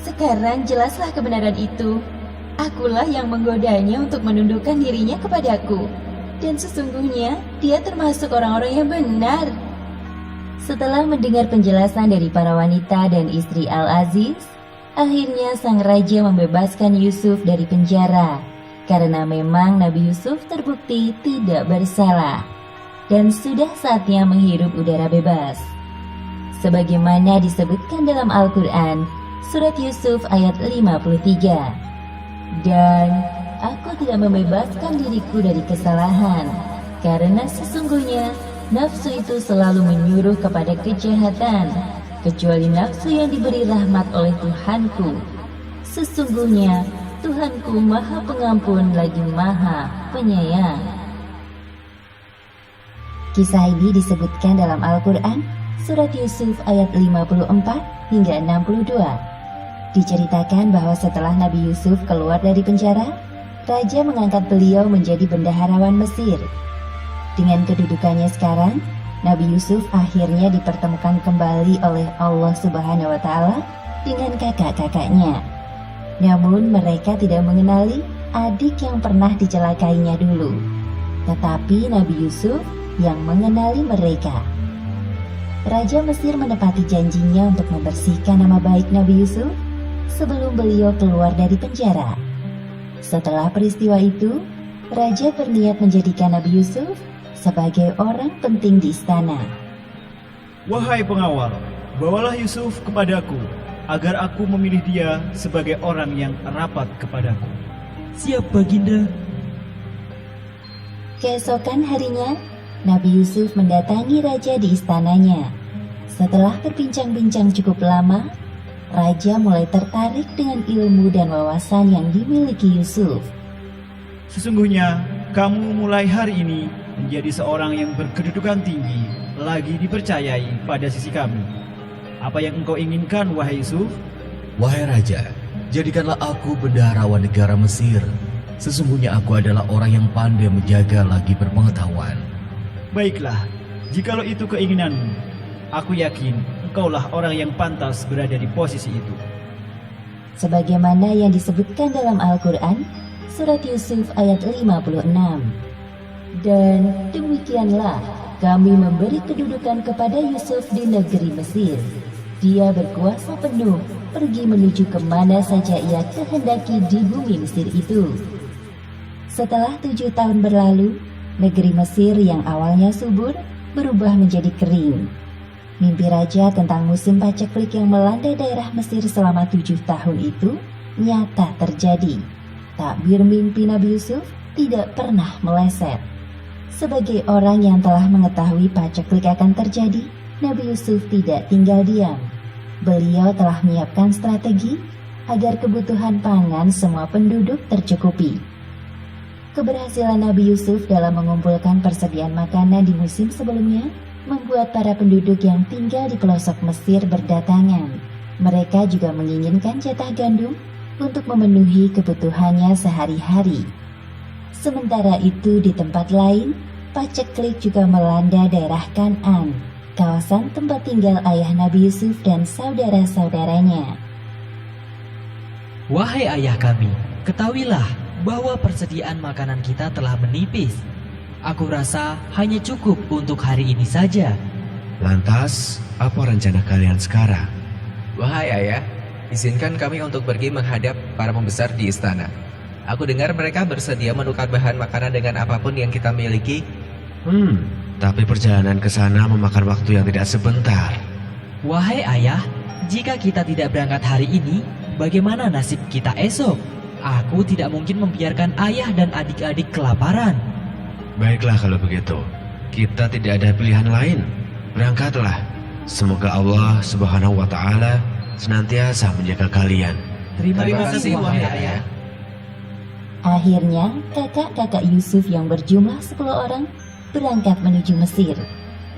Sekarang jelaslah kebenaran itu. Akulah yang menggodanya untuk menundukkan dirinya kepadaku. Dan sesungguhnya dia termasuk orang-orang yang benar. Setelah mendengar penjelasan dari para wanita dan istri Al-Aziz, akhirnya sang raja membebaskan Yusuf dari penjara karena memang Nabi Yusuf terbukti tidak bersalah dan sudah saatnya menghirup udara bebas. Sebagaimana disebutkan dalam Al-Quran, surat Yusuf ayat 53. Dan aku tidak membebaskan diriku dari kesalahan, karena sesungguhnya nafsu itu selalu menyuruh kepada kejahatan, kecuali nafsu yang diberi rahmat oleh Tuhanku. Sesungguhnya Tuhanku Maha Pengampun lagi Maha Penyayang. Kisah ini disebutkan dalam Al-Quran, surat Yusuf ayat 54 hingga 62. Diceritakan bahwa setelah Nabi Yusuf keluar dari penjara, raja mengangkat beliau menjadi bendaharawan Mesir. Dengan kedudukannya sekarang, Nabi Yusuf akhirnya dipertemukan kembali oleh Allah Subhanahu wa Ta'ala dengan kakak-kakaknya. Namun mereka tidak mengenali adik yang pernah dicelakainya dulu, tetapi Nabi Yusuf yang mengenali mereka. Raja Mesir menepati janjinya untuk membersihkan nama baik Nabi Yusuf sebelum beliau keluar dari penjara. Setelah peristiwa itu, raja berniat menjadikan Nabi Yusuf sebagai orang penting di istana. Wahai pengawal, bawalah Yusuf kepadaku, agar aku memilih dia sebagai orang yang rapat kepadaku. Siap, Baginda. Keesokan harinya, Nabi Yusuf mendatangi raja di istananya. Setelah berbincang-bincang cukup lama, raja mulai tertarik dengan ilmu dan wawasan yang dimiliki Yusuf. Sesungguhnya, kamu mulai hari ini menjadi seorang yang berkedudukan tinggi, lagi dipercayai pada sisi kami. Apa yang engkau inginkan, wahai Yusuf? Wahai raja, jadikanlah aku bendaharawan negara Mesir. Sesungguhnya aku adalah orang yang pandai menjaga lagi berpengetahuan. Baiklah, jikalau itu keinginanmu, aku yakin engkaulah orang yang pantas berada di posisi itu. Sebagaimana yang disebutkan dalam Al-Quran, surat Yusuf ayat 56. Dan demikianlah kami memberi kedudukan kepada Yusuf di negeri Mesir. Dia berkuasa penuh pergi menuju kemana saja ia kehendaki di bumi Mesir itu. Setelah 7 tahun berlalu, negeri Mesir yang awalnya subur berubah menjadi kering. Mimpi raja tentang musim paceklik yang melanda daerah Mesir selama 7 tahun itu nyata terjadi. Takbir mimpi Nabi Yusuf tidak pernah meleset. Sebagai orang yang telah mengetahui paceklik akan terjadi, Nabi Yusuf tidak tinggal diam. Beliau telah menyiapkan strategi agar kebutuhan pangan semua penduduk tercukupi. Keberhasilan Nabi Yusuf dalam mengumpulkan persediaan makanan di musim sebelumnya membuat para penduduk yang tinggal di pelosok Mesir berdatangan. Mereka juga menginginkan jatah gandum untuk memenuhi kebutuhannya sehari-hari. Sementara itu di tempat lain, paceklik juga melanda daerah Kan'an, kawasan tempat tinggal ayah Nabi Yusuf dan saudara-saudaranya. Wahai ayah kami, ketahuilah bahwa persediaan makanan kita telah menipis. Aku rasa hanya cukup untuk hari ini saja. Lantas, apa rencana kalian sekarang? Wahai ayah, izinkan kami untuk pergi menghadap para pembesar di istana. Aku dengar mereka bersedia menukar bahan makanan dengan apapun yang kita miliki. Tapi perjalanan ke sana memakan waktu yang tidak sebentar. Wahai ayah, jika kita tidak berangkat hari ini, bagaimana nasib kita esok? Aku tidak mungkin membiarkan ayah dan adik-adik kelaparan. Baiklah kalau begitu. Kita tidak ada pilihan lain. Berangkatlah. Semoga Allah Subhanahu wa Ta'ala senantiasa menjaga kalian. Terima kasih wahai ayah. Akhirnya, kakak-kakak Yusuf yang berjumlah 10 orang berangkat menuju Mesir.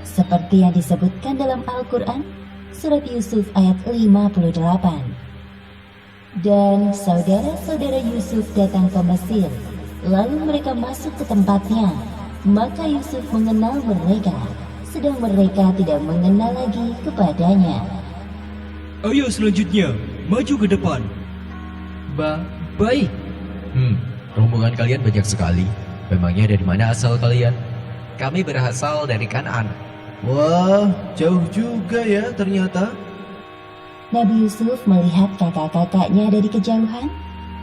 Seperti yang disebutkan dalam Al-Quran, surat Yusuf ayat 58. Dan saudara-saudara Yusuf datang ke Mesir, lalu mereka masuk ke tempatnya. Maka Yusuf mengenal mereka, sedang mereka tidak mengenal lagi kepadanya. Ayo selanjutnya, maju ke depan. Baik. Rombongan kalian banyak sekali. Memangnya dari mana asal kalian? Kami berasal dari Kanaan. Wah, jauh juga ya ternyata. Nabi Yusuf melihat kakak-kakaknya dari kejauhan,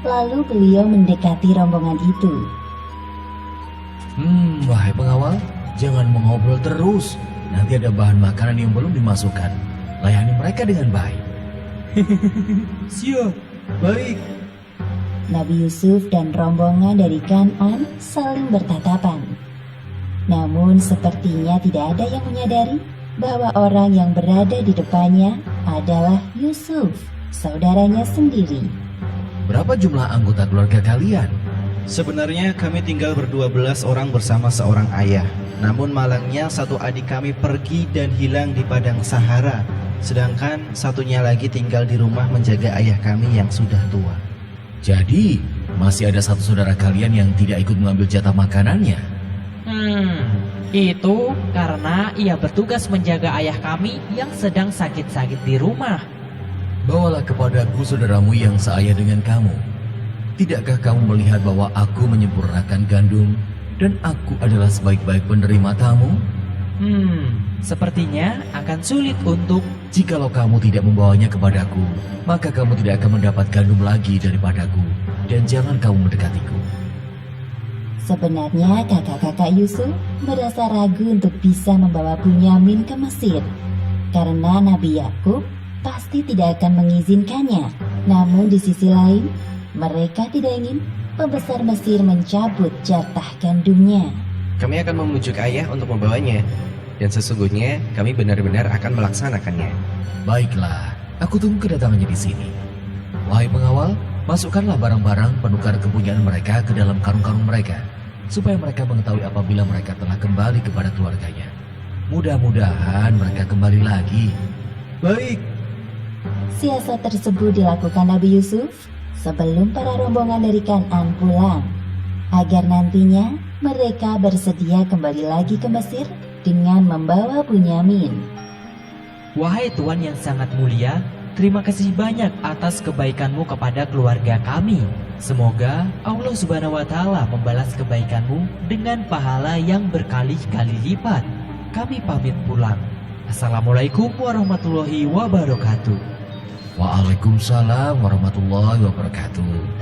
lalu beliau mendekati rombongan itu. Wahai pengawal, jangan mengobrol terus. Nanti ada bahan makanan yang belum dimasukkan. Layani mereka dengan baik. Siap. Baik. Nabi Yusuf dan rombongan dari Kanaan saling bertatapan. Namun sepertinya tidak ada yang menyadari bahwa orang yang berada di depannya adalah Yusuf, saudaranya sendiri. Berapa jumlah anggota keluarga kalian? Sebenarnya kami tinggal ber-12 orang bersama seorang ayah. Namun malangnya satu adik kami pergi dan hilang di padang Sahara. Sedangkan satunya lagi tinggal di rumah menjaga ayah kami yang sudah tua. Jadi, masih ada satu saudara kalian yang tidak ikut mengambil jatah makanannya? Itu karena ia bertugas menjaga ayah kami yang sedang sakit-sakit di rumah. Bawalah kepadaku saudaramu yang seayah dengan kamu. Tidakkah kamu melihat bahwa aku menyempurnakan gandum dan aku adalah sebaik-baik penerima tamu? Sepertinya akan sulit untuk... Jikalau kamu tidak membawanya kepadaku, maka kamu tidak akan mendapat gandum lagi daripadaku, dan jangan kamu mendekatiku. Sebenarnya kakak-kakak Yusuf merasa ragu untuk bisa membawa Bunyamin ke Mesir, karena Nabi Yakub pasti tidak akan mengizinkannya. Namun di sisi lain, mereka tidak ingin pembesar Mesir mencabut jatah gandumnya. Kami akan memujuk ayah untuk membawanya. Dan sesungguhnya kami benar-benar akan melaksanakannya. Baiklah, aku tunggu kedatangannya di sini. Wahai pengawal, masukkanlah barang-barang penukar kepunyaan mereka ke dalam karung-karung mereka, supaya mereka mengetahui apabila mereka telah kembali kepada keluarganya. Mudah-mudahan mereka kembali lagi. Baik. Siasat tersebut dilakukan Nabi Yusuf sebelum para rombongan dari Kanaan pulang, agar nantinya mereka bersedia kembali lagi ke Mesir dengan membawa Bunyamin. Wahai Tuan yang sangat mulia, terima kasih banyak atas kebaikanmu kepada keluarga kami. Semoga Allah Subhanahu wa Ta'ala membalas kebaikanmu dengan pahala yang berkali-kali lipat. Kami pamit pulang. Assalamualaikum warahmatullahi wabarakatuh. Waalaikumsalam warahmatullahi wabarakatuh.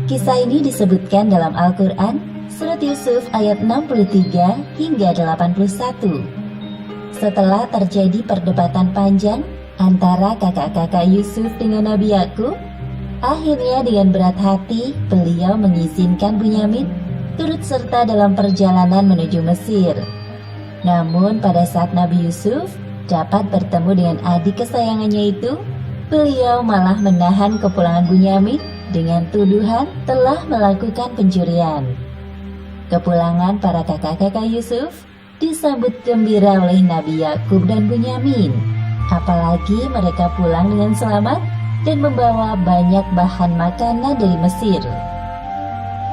Kisah ini disebutkan dalam Al-Quran, surat Yusuf ayat 63 hingga 81. Setelah terjadi perdebatan panjang antara kakak-kakak Yusuf dengan Nabi Yakub, akhirnya dengan berat hati beliau mengizinkan Bunyamin turut serta dalam perjalanan menuju Mesir. Namun pada saat Nabi Yusuf dapat bertemu dengan adik kesayangannya itu, beliau malah menahan kepulangan Bunyamin dengan tuduhan telah melakukan pencurian. Kepulangan para kakak-kakak Yusuf disambut gembira oleh Nabi Yakub dan Bunyamin. Apalagi mereka pulang dengan selamat dan membawa banyak bahan makanan dari Mesir.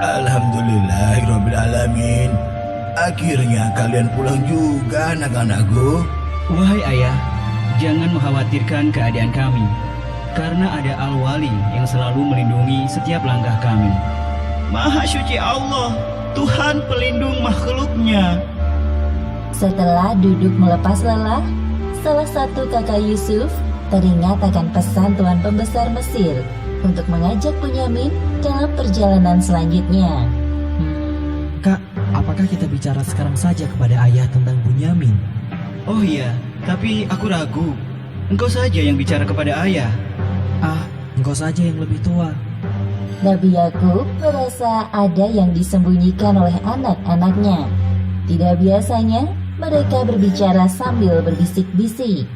Alhamdulillahirrabbilalamin. Akhirnya kalian pulang juga anak-anakku. Wahai ayah, jangan mengkhawatirkan keadaan kami, karena ada Al-Wali yang selalu melindungi setiap langkah kami. Maha suci Allah, Tuhan pelindung makhluknya. Setelah duduk melepas lelah, salah satu kakak Yusuf teringat akan pesan Tuan Pembesar Mesir untuk mengajak Bunyamin dalam perjalanan selanjutnya. Kak, apa apakah kita bicara sekarang saja kepada ayah tentang Bunyamin? Oh iya, tapi aku ragu. Engkau saja yang bicara kepada ayah. Engkau saja yang lebih tua. Nabi Yakub merasa ada yang disembunyikan oleh anak-anaknya. Tidak biasanya mereka berbicara sambil berbisik-bisik.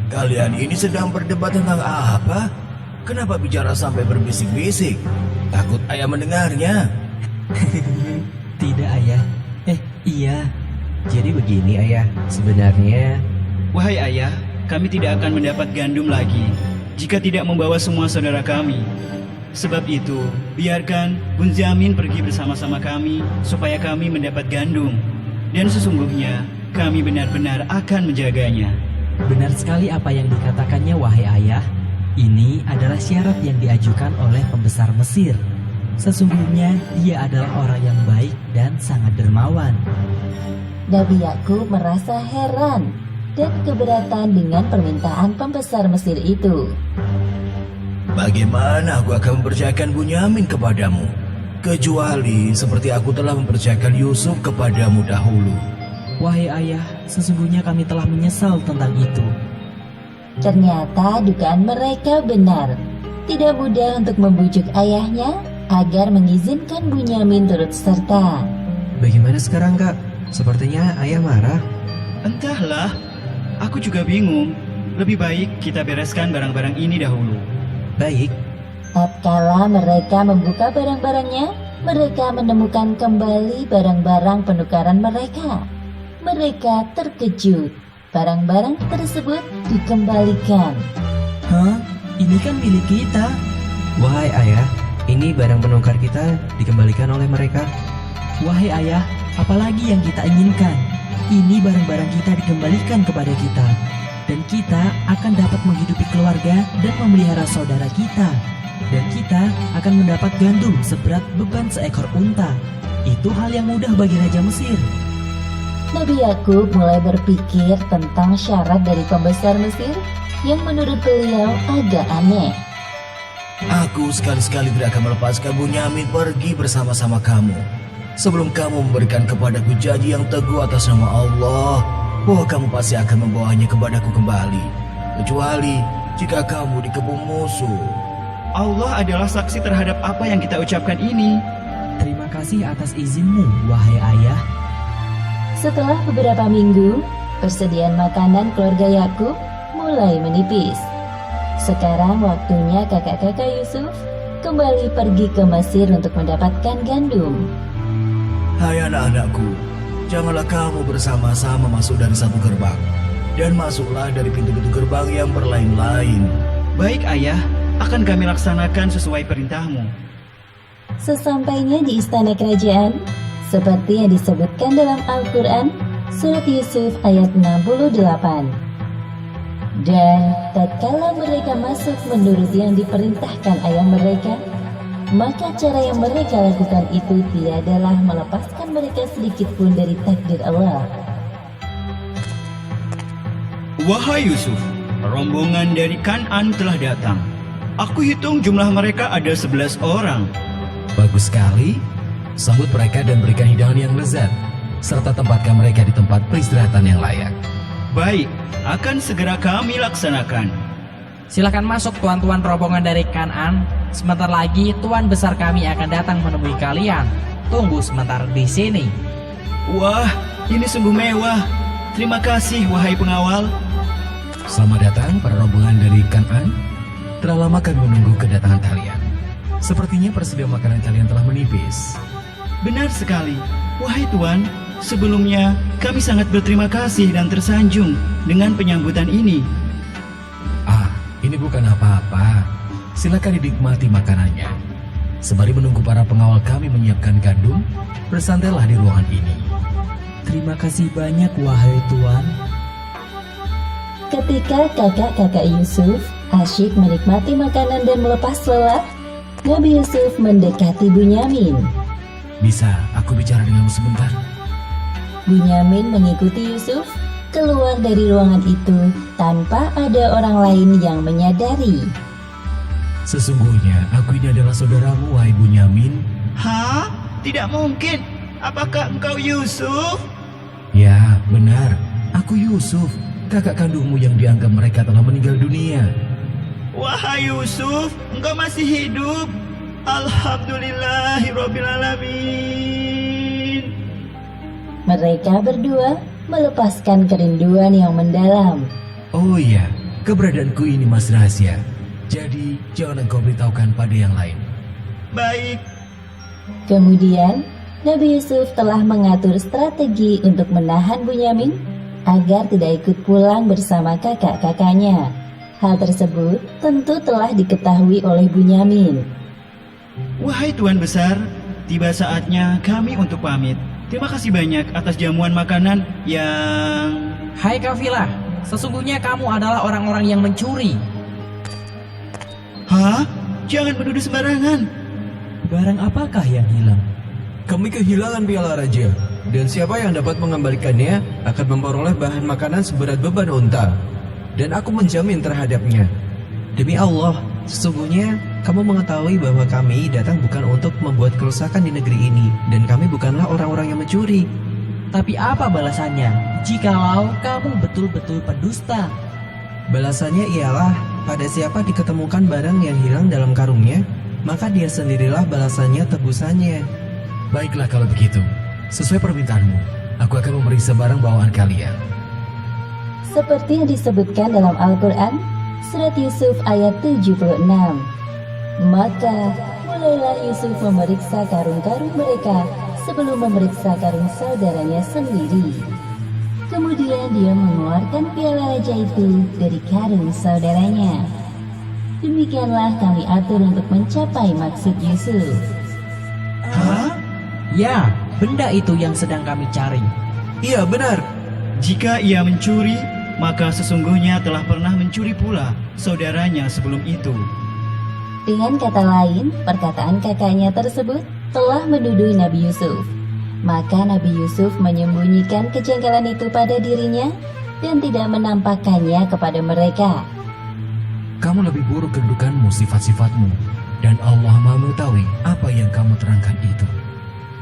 Kalian ini sedang berdebat tentang apa? Kenapa bicara sampai berbisik-bisik? Takut ayah mendengarnya. Tidak, ayah. Iya. Jadi begini ayah, sebenarnya Wahai ayah, kami tidak akan mendapat gandum lagi jika tidak membawa semua saudara kami. Sebab itu, biarkan Bunyamin pergi bersama-sama kami supaya kami mendapat gandum. Dan sesungguhnya, kami benar-benar akan menjaganya. Benar sekali apa yang dikatakannya, wahai ayah. Ini adalah syarat yang diajukan oleh pembesar Mesir. Sesungguhnya dia adalah orang yang baik dan sangat dermawan. Nabi Yakub merasa heran dan keberatan dengan permintaan pembesar Mesir itu. Bagaimana aku akan mempercayakan Bunyamin kepadamu? Kecuali seperti aku telah mempercayakan Yusuf kepadamu dahulu. Wahai ayah, sesungguhnya kami telah menyesal tentang itu. Ternyata dugaan mereka benar. Tidak mudah untuk membujuk ayahnya agar mengizinkan Bunyamin turut serta. Bagaimana sekarang, Kak? Sepertinya ayah marah. Entahlah, aku juga bingung. Lebih baik kita bereskan barang-barang ini dahulu. Baik. Tatkala mereka membuka barang-barangnya, mereka menemukan kembali barang-barang penukaran mereka. Mereka terkejut. Barang-barang tersebut dikembalikan. Ini kan milik kita. Wahai ayah, ini barang penukar kita dikembalikan oleh mereka. Wahai ayah, apalagi yang kita inginkan? Ini barang-barang kita dikembalikan kepada kita. Dan kita akan dapat menghidupi keluarga dan memelihara saudara kita. Dan kita akan mendapat gandum seberat beban seekor unta. Itu hal yang mudah bagi Raja Mesir. Nabi Yakub mulai berpikir tentang syarat dari pembesar Mesir yang menurut beliau agak aneh. Aku sekali-sekali tidak akan melepaskan Bunyamin pergi bersama-sama kamu sebelum kamu memberikan kepadaku janji yang teguh atas nama Allah bahwa kamu pasti akan membawanya kepadaku kembali, kecuali jika kamu dikepung musuh. Allah adalah saksi terhadap apa yang kita ucapkan ini. Terima kasih atas izinmu, wahai ayah. Setelah beberapa minggu, persediaan makanan keluarga Yakub mulai menipis. Sekarang waktunya kakak-kakak Yusuf kembali pergi ke Mesir untuk mendapatkan gandum. Hai anak-anakku, janganlah kamu bersama-sama masuk dari satu gerbang, dan masuklah dari pintu-pintu gerbang yang berlain-lain. Baik ayah, akan kami laksanakan sesuai perintahmu. Sesampainya di istana kerajaan, seperti yang disebutkan dalam Al-Quran, Surat Yusuf ayat 68. Dan tatkala mereka masuk menurut yang diperintahkan ayah mereka, maka cara yang mereka lakukan itu tiadalah melepaskan mereka sedikit pun dari takdir Allah. Wahai Yusuf, rombongan dari Kan'an telah datang. Aku hitung jumlah mereka ada 11 orang. Bagus sekali. Sambut mereka dan berikan hidangan yang lezat, serta tempatkan mereka di tempat peristirahatan yang layak. Baik, akan segera kami laksanakan. Silakan masuk tuan-tuan rombongan dari Kan'an. Sebentar lagi tuan besar kami akan datang menemui kalian. Tunggu sebentar di sini. Wah, ini sungguh mewah. Terima kasih wahai pengawal. Selamat datang para rombongan dari Kan'an. Telah lama kami menunggu kedatangan kalian. Sepertinya persediaan makanan kalian telah menipis. Benar sekali. Wahai tuan, sebelumnya kami sangat berterima kasih dan tersanjung dengan penyambutan ini. Ini bukan apa-apa. Silakan dinikmati makanannya. Sembari menunggu para pengawal kami menyiapkan gandum, bersantailah di ruangan ini. Terima kasih banyak, wahai tuan. Ketika kakak-kakak Yusuf asyik menikmati makanan dan melepas lelah, Nabi Yusuf mendekati Bunyamin. Bisa aku bicara denganmu sebentar? Bunyamin mengikuti Yusuf keluar dari ruangan itu tanpa ada orang lain yang menyadari. Sesungguhnya aku ini adalah saudaramu, wahai Bunyamin. Hah? Tidak mungkin. apakah engkau Yusuf? Ya, benar. Aku Yusuf, kakak kandungmu yang dianggap mereka telah meninggal dunia. Wahai Yusuf, engkau masih hidup. Alhamdulillahirrabbilalamin. Mereka berdua melepaskan kerinduan yang mendalam. Oh iya, keberadaanku ini masih rahasia. Jadi, jangan engkau beritahukan pada yang lain. Baik. Kemudian, Nabi Yusuf telah mengatur strategi untuk menahan Bunyamin agar tidak ikut pulang bersama kakak-kakaknya. Hal tersebut tentu telah diketahui oleh Bunyamin. Wahai Tuan Besar, tiba saatnya kami untuk pamit. Terima kasih banyak atas jamuan makanan yang... Hai kafilah, sesungguhnya kamu adalah orang-orang yang mencuri. Hah? Jangan menuduh sembarangan. Barang apakah yang hilang? Kami kehilangan piala raja, dan siapa yang dapat mengembalikannya akan memperoleh bahan makanan seberat beban unta. Dan aku menjamin terhadapnya. Demi Allah, sesungguhnya kamu mengetahui bahwa kami datang bukan untuk membuat kerusakan di negeri ini, dan kami bukanlah orang-orang yang mencuri. Tapi apa balasannya jikalau kamu betul-betul pendusta? Balasannya ialah pada siapa diketemukan barang yang hilang dalam karungnya, maka dia sendirilah balasannya tebusannya. Baiklah kalau begitu, sesuai permintaanmu, aku akan memeriksa barang bawaan kalian. Seperti yang disebutkan dalam Al-Quran, Surat Yusuf ayat 76. Maka mulailah Yusuf memeriksa karung-karung mereka sebelum memeriksa karung saudaranya sendiri. Kemudian dia mengeluarkan piala raja itu dari karung saudaranya. Demikianlah kami atur untuk mencapai maksud Yusuf. Hah? Ya, benda itu yang sedang kami cari. Iya, benar. Jika ia mencuri, maka sesungguhnya telah pernah mencuri pula saudaranya sebelum itu. Dengan kata lain, perkataan kakaknya tersebut telah menuduh Nabi Yusuf. Maka Nabi Yusuf menyembunyikan kejanggalan itu pada dirinya dan tidak menampakkannya kepada mereka. Kamu lebih buruk kedudukanmu, sifat-sifatmu, dan Allah Maha mengetahui apa yang kamu terangkan itu.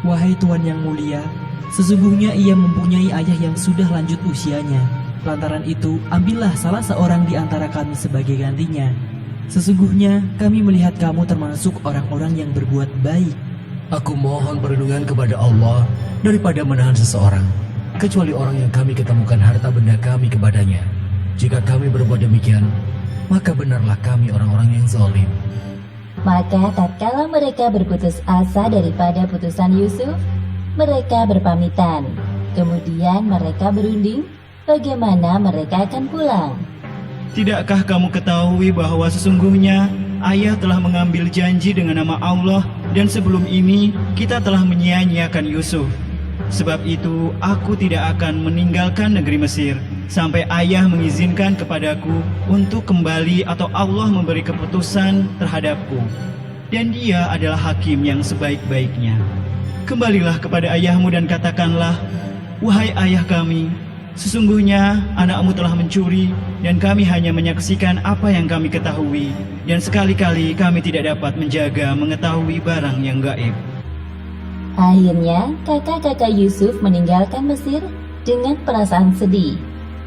Wahai Tuan yang mulia, sesungguhnya ia mempunyai ayah yang sudah lanjut usianya. Lantaran itu, ambillah salah seorang di antara kami sebagai gantinya. Sesungguhnya kami melihat kamu termasuk orang-orang yang berbuat baik. Aku mohon perlindungan kepada Allah daripada menahan seseorang, kecuali orang yang kami ketemukan harta benda kami kepadanya. Jika kami berbuat demikian, maka benarlah kami orang-orang yang zalim. Maka tatkala mereka berputus asa daripada putusan Yusuf, mereka berpamitan. Kemudian mereka berunding bagaimana mereka akan pulang. Tidakkah kamu ketahui bahwa sesungguhnya ayah telah mengambil janji dengan nama Allah, dan sebelum ini kita telah menyia-nyiakan Yusuf. Sebab itu aku tidak akan meninggalkan negeri Mesir sampai ayah mengizinkan kepadaku untuk kembali atau Allah memberi keputusan terhadapku. Dan dia adalah hakim yang sebaik-baiknya. Kembalilah kepada ayahmu dan katakanlah, wahai ayah kami, sesungguhnya anakmu telah mencuri dan kami hanya menyaksikan apa yang kami ketahui, dan sekali-kali kami tidak dapat menjaga mengetahui barang yang gaib. Akhirnya kakak-kakak Yusuf meninggalkan Mesir dengan perasaan sedih.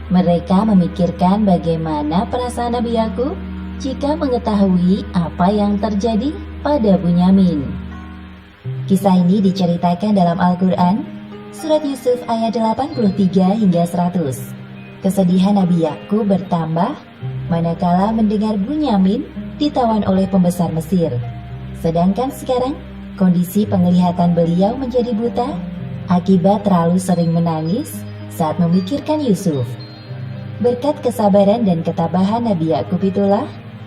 Mereka memikirkan bagaimana perasaan Nabi Yakub jika mengetahui apa yang terjadi pada Bunyamin. Kisah ini diceritakan dalam Al-Quran, Surat Yusuf ayat 83 hingga 100. Kesedihan Nabi Yakub bertambah manakala mendengar Bunyamin ditawan oleh pembesar Mesir. Sedangkan sekarang kondisi penglihatan beliau menjadi buta akibat terlalu sering menangis saat memikirkan Yusuf. Berkat kesabaran dan ketabahan Nabi Yakub itulah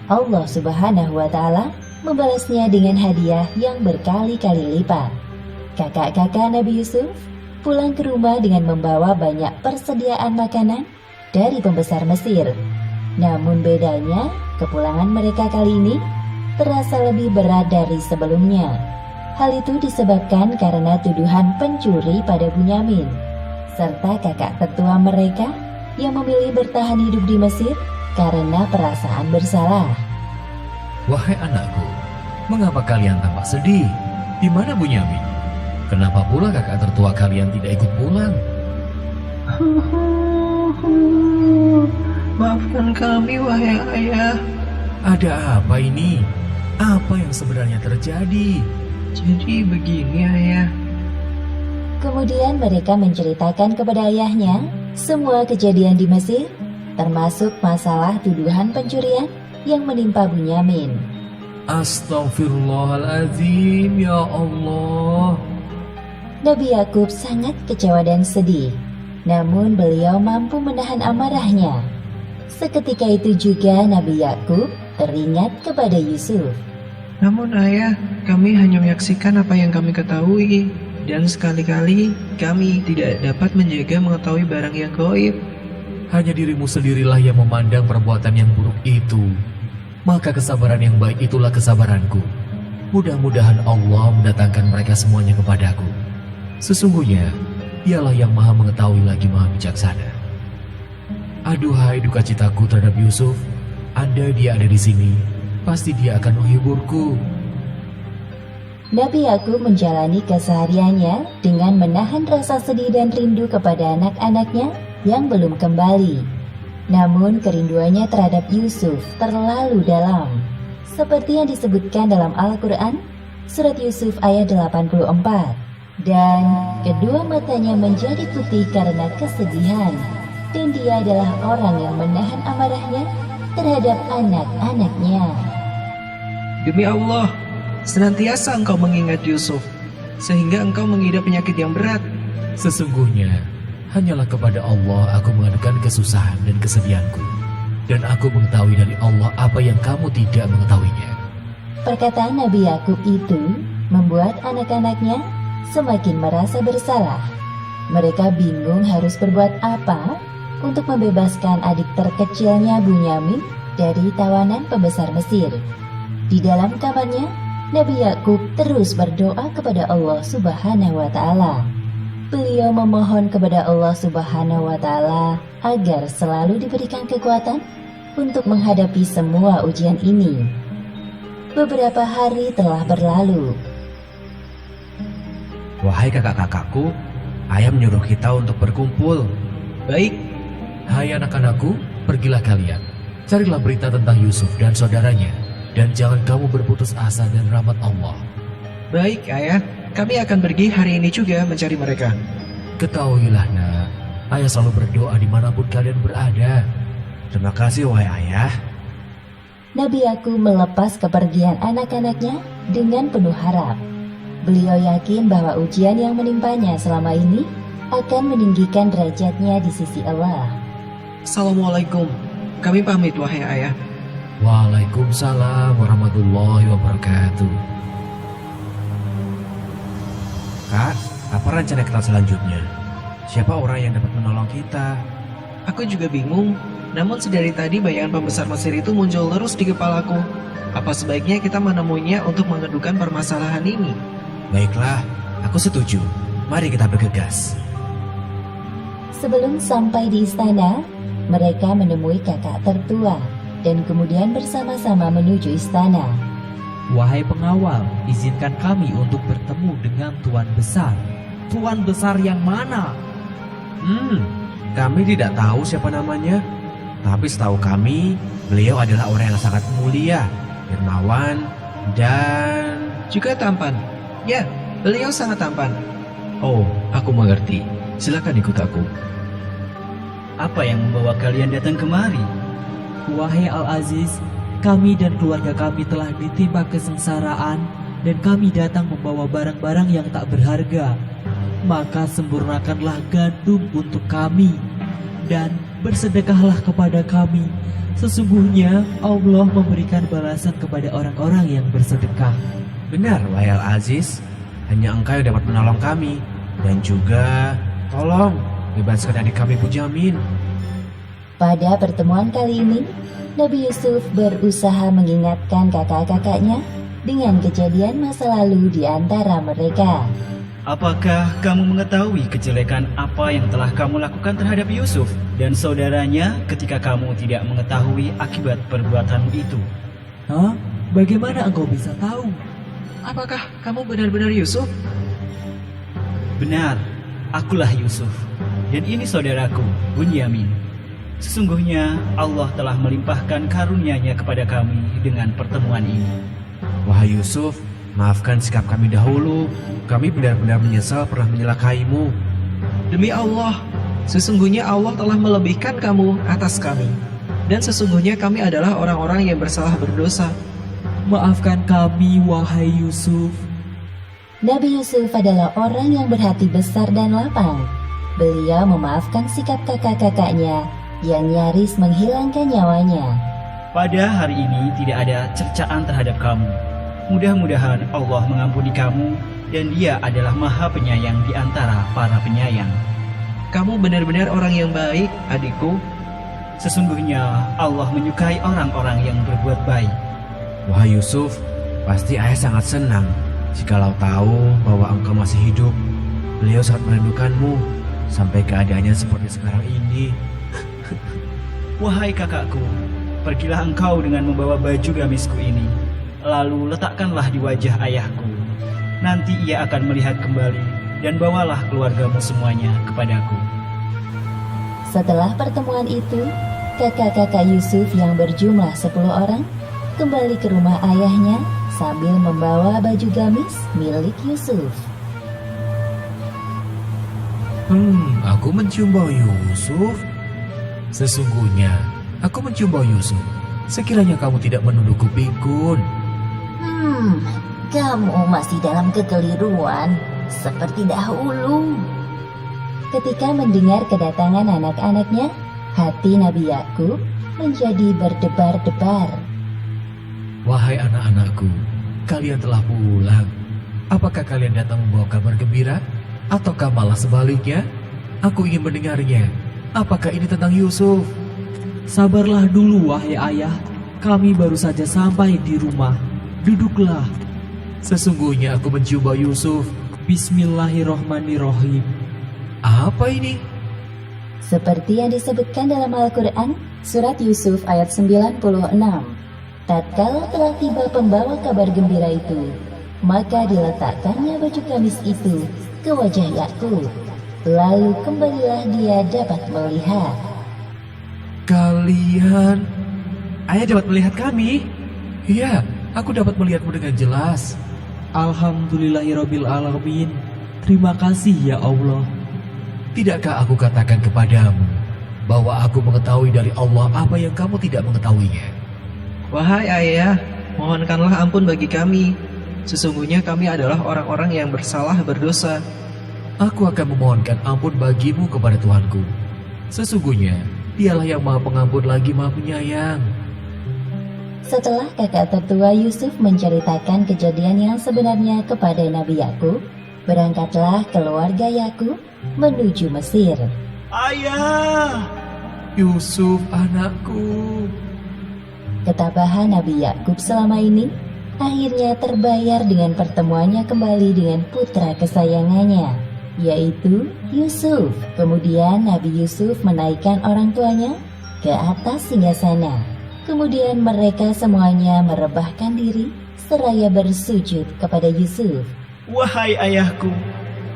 Allah Subhanahu wa Ta'ala membalasnya dengan hadiah yang berkali-kali lipat. Kakak-kakak Nabi Yusuf pulang ke rumah dengan membawa banyak persediaan makanan dari pembesar Mesir. Namun bedanya, kepulangan mereka kali ini terasa lebih berat dari sebelumnya. Hal itu disebabkan karena tuduhan pencuri pada Bunyamin, serta kakak tertua mereka yang memilih bertahan hidup di Mesir karena perasaan bersalah. Wahai anakku, mengapa kalian tampak sedih? Di mana Bunyamin? Kenapa pula kakak tertua kalian tidak ikut pulang? Maafkan kami, wahai ayah. Ada apa ini? Apa yang sebenarnya terjadi? Jadi begini, ayah. Kemudian mereka menceritakan kepada ayahnya semua kejadian di Mesir, termasuk masalah tuduhan pencurian yang menimpa Bunyamin. Astaghfirullahaladzim, ya Allah. Nabi Yakub sangat kecewa dan sedih, namun beliau mampu menahan amarahnya. Seketika itu juga Nabi Yakub teringat kepada Yusuf. Namun ayah, kami hanya menyaksikan apa yang kami ketahui. Dan sekali-kali kami tidak dapat menjaga mengetahui barang yang gaib. Hanya dirimu sendirilah yang memandang perbuatan yang buruk itu. Maka kesabaran yang baik itulah kesabaranku. Mudah-mudahan Allah mendatangkan mereka semuanya kepadaku. Sesungguhnya, Dialah yang maha mengetahui lagi maha bijaksana. Aduhai duka citaku terhadap Yusuf, andai dia ada di sini, pasti dia akan menghiburku. Nabi Yakub menjalani kesehariannya dengan menahan rasa sedih dan rindu kepada anak-anaknya yang belum kembali. Namun kerinduannya terhadap Yusuf terlalu dalam. Seperti yang disebutkan dalam Al-Quran, surat Yusuf ayat 84. Dan kedua matanya menjadi putih karena kesedihan. Dan dia adalah orang yang menahan amarahnya terhadap anak-anaknya. Demi Allah, senantiasa engkau mengingat Yusuf, sehingga engkau mengidap penyakit yang berat. Sesungguhnya, hanyalah kepada Allah aku mengadukan kesusahan dan kesedihanku. Dan aku mengetahui dari Allah apa yang kamu tidak mengetahuinya. Perkataan Nabi Yakub itu membuat anak-anaknya semakin merasa bersalah. Mereka bingung harus berbuat apa untuk membebaskan adik terkecilnya Bunyamin dari tawanan pembesar Mesir. Di dalam kamarnya, Nabi Yakub terus berdoa kepada Allah Subhanahu wa Ta'ala. Beliau memohon kepada Allah Subhanahu wa Ta'ala agar selalu diberikan kekuatan untuk menghadapi semua ujian ini. Beberapa hari telah berlalu. Wahai kakak-kakakku, ayah menyuruh kita untuk berkumpul. Baik. Hai anak-anakku, pergilah kalian. Carilah berita tentang Yusuf dan saudaranya. Dan jangan kamu berputus asa dan rahmat Allah. Baik ayah, kami akan pergi hari ini juga mencari mereka. Ketahuilah nak, ayah selalu berdoa dimanapun kalian berada. Terima kasih wahai ayah. Nabi Yakub melepas kepergian anak-anaknya dengan penuh harap. Beliau yakin bahwa ujian yang menimpanya selama ini akan meninggikan derajatnya di sisi Allah. Assalamualaikum, kami pamit wahai ayah. Waalaikumsalam warahmatullahi wabarakatuh. Kak, apa rencana kita selanjutnya? Siapa orang yang dapat menolong kita? Aku juga bingung, namun sedari tadi bayangan pembesar Mesir itu muncul terus di kepalaku. Apa sebaiknya kita menemuinya untuk mengedukan permasalahan ini? Baiklah, aku setuju. Mari kita bergegas. Sebelum sampai di istana, mereka menemui kakak tertua dan kemudian bersama-sama menuju istana. Wahai pengawal, izinkan kami untuk bertemu dengan Tuan Besar. Tuan Besar yang mana? Kami tidak tahu siapa namanya. Tapi setahu kami, beliau adalah orang yang sangat mulia, dermawan, dan juga tampan. Ya, beliau sangat tampan. Oh, aku mengerti. Silakan ikut aku. Apa yang membawa kalian datang kemari? Wahai Al-Aziz, kami dan keluarga kami telah ditimpa kesengsaraan dan kami datang membawa barang-barang yang tak berharga. Maka sempurnakanlah gandum untuk kami dan bersedekahlah kepada kami. Sesungguhnya Allah memberikan balasan kepada orang-orang yang bersedekah. Benar, wahai Al-Aziz, hanya engkau yang dapat menolong kami. Dan juga, tolong, bebaskan adik kami Bunyamin. Pada pertemuan kali ini, Nabi Yusuf berusaha mengingatkan kakak-kakaknya dengan kejadian masa lalu di antara mereka. Apakah kamu mengetahui kejelekan apa yang telah kamu lakukan terhadap Yusuf dan saudaranya ketika kamu tidak mengetahui akibat perbuatanmu itu? Hah? Bagaimana engkau bisa tahu? Apakah kamu benar-benar Yusuf? Benar, akulah Yusuf, dan ini saudaraku, Bunyamin. Sesungguhnya Allah telah melimpahkan karunia-Nya kepada kami dengan pertemuan ini. Wahai Yusuf, maafkan sikap kami dahulu. Kami benar-benar menyesal pernah menyelakaimu. Demi Allah, sesungguhnya Allah telah melebihkan kamu atas kami. Dan sesungguhnya kami adalah orang-orang yang bersalah berdosa. Maafkan kami, wahai Yusuf. Nabi Yusuf adalah orang yang berhati besar dan lapang. Beliau memaafkan sikap kakak-kakaknya yang nyaris menghilangkan nyawanya. Pada hari ini tidak ada cercaan terhadap kamu. Mudah-mudahan Allah mengampuni kamu, dan Dia adalah Maha Penyayang di antara para penyayang. Kamu benar-benar orang yang baik, adikku. Sesungguhnya Allah menyukai orang-orang yang berbuat baik. Wahai Yusuf, pasti ayah sangat senang jikalau tahu bahwa engkau masih hidup. Beliau sangat merindukanmu sampai keadaannya seperti sekarang ini. Wahai kakakku, pergilah engkau dengan membawa baju gamisku ini. Lalu letakkanlah di wajah ayahku. Nanti ia akan melihat kembali, dan bawalah keluargamu semuanya kepadaku. Setelah pertemuan itu, kakak-kakak Yusuf yang berjumlah 10 orang kembali ke rumah ayahnya sambil membawa baju gamis milik Yusuf. Aku mencium bau Yusuf. Sesungguhnya, aku mencium bau Yusuf. Sekiranya kamu tidak menundukku pikun. Kamu masih dalam kekeliruan seperti dahulu. Ketika mendengar kedatangan anak-anaknya, hati Nabi Yakub menjadi berdebar-debar. Wahai anak-anakku, kalian telah pulang. Apakah kalian datang membawa kabar gembira? Ataukah malah sebaliknya? Aku ingin mendengarnya. Apakah ini tentang Yusuf? Sabarlah dulu, wahai ayah. Kami baru saja sampai di rumah. Duduklah. Sesungguhnya aku mencium bau Yusuf. Bismillahirrohmanirrohim. Apa ini? Seperti yang disebutkan dalam Al-Quran, surat Yusuf ayat 96. Tatkala telah tiba pembawa kabar gembira itu, maka diletakkannya baju gamis itu ke wajah Yakub. Lalu kembalilah dia dapat melihat. Kalian? Ayah dapat melihat kami? Iya, aku dapat melihatmu dengan jelas. Alhamdulillahirrabbilalamin. Terima kasih ya Allah. Tidakkah aku katakan kepadamu bahwa aku mengetahui dari Allah apa yang kamu tidak mengetahuinya? Wahai ayah, mohonkanlah ampun bagi kami. Sesungguhnya kami adalah orang-orang yang bersalah berdosa. Aku akan memohonkan ampun bagimu kepada Tuhanku. Sesungguhnya Dialah yang Maha Pengampun lagi Maha Penyayang. Setelah kakak tertua Yusuf menceritakan kejadian yang sebenarnya kepada Nabi Yakub, berangkatlah keluarga Yakub menuju Mesir. Ayah! Yusuf anakku. Ketabahan Nabi Yakub selama ini akhirnya terbayar dengan pertemuannya kembali dengan putra kesayangannya, yaitu Yusuf. Kemudian Nabi Yusuf menaikkan orang tuanya ke atas singgasana. Kemudian mereka semuanya merebahkan diri seraya bersujud kepada Yusuf. Wahai ayahku,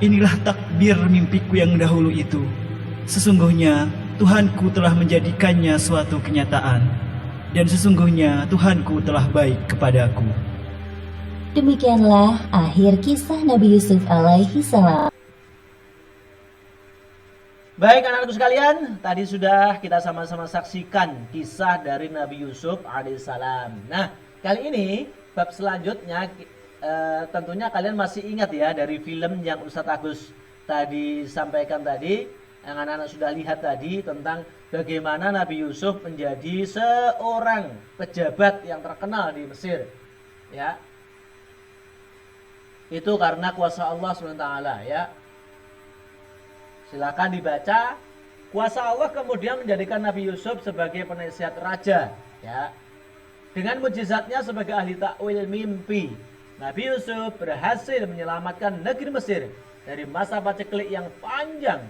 inilah takdir mimpiku yang dahulu itu. Sesungguhnya Tuhanku telah menjadikannya suatu kenyataan, dan sesungguhnya Tuhanku telah baik kepadaku. Demikianlah akhir kisah Nabi Yusuf alaihi salam. Baik anak-anakku sekalian, tadi sudah kita sama-sama saksikan kisah dari Nabi Yusuf alaihissalam. Nah, kali ini bab selanjutnya tentunya kalian masih ingat ya dari film yang Ustadz Agus tadi sampaikan tadi, yang anak-anak sudah lihat tadi tentang bagaimana Nabi Yusuf menjadi seorang pejabat yang terkenal di Mesir. Ya, itu karena kuasa Allah SWT ya. Silakan dibaca. Kuasa Allah kemudian menjadikan Nabi Yusuf sebagai penasihat raja ya. Dengan mujizatnya sebagai ahli takwil mimpi, Nabi Yusuf berhasil menyelamatkan negeri Mesir dari masa paceklik yang panjang.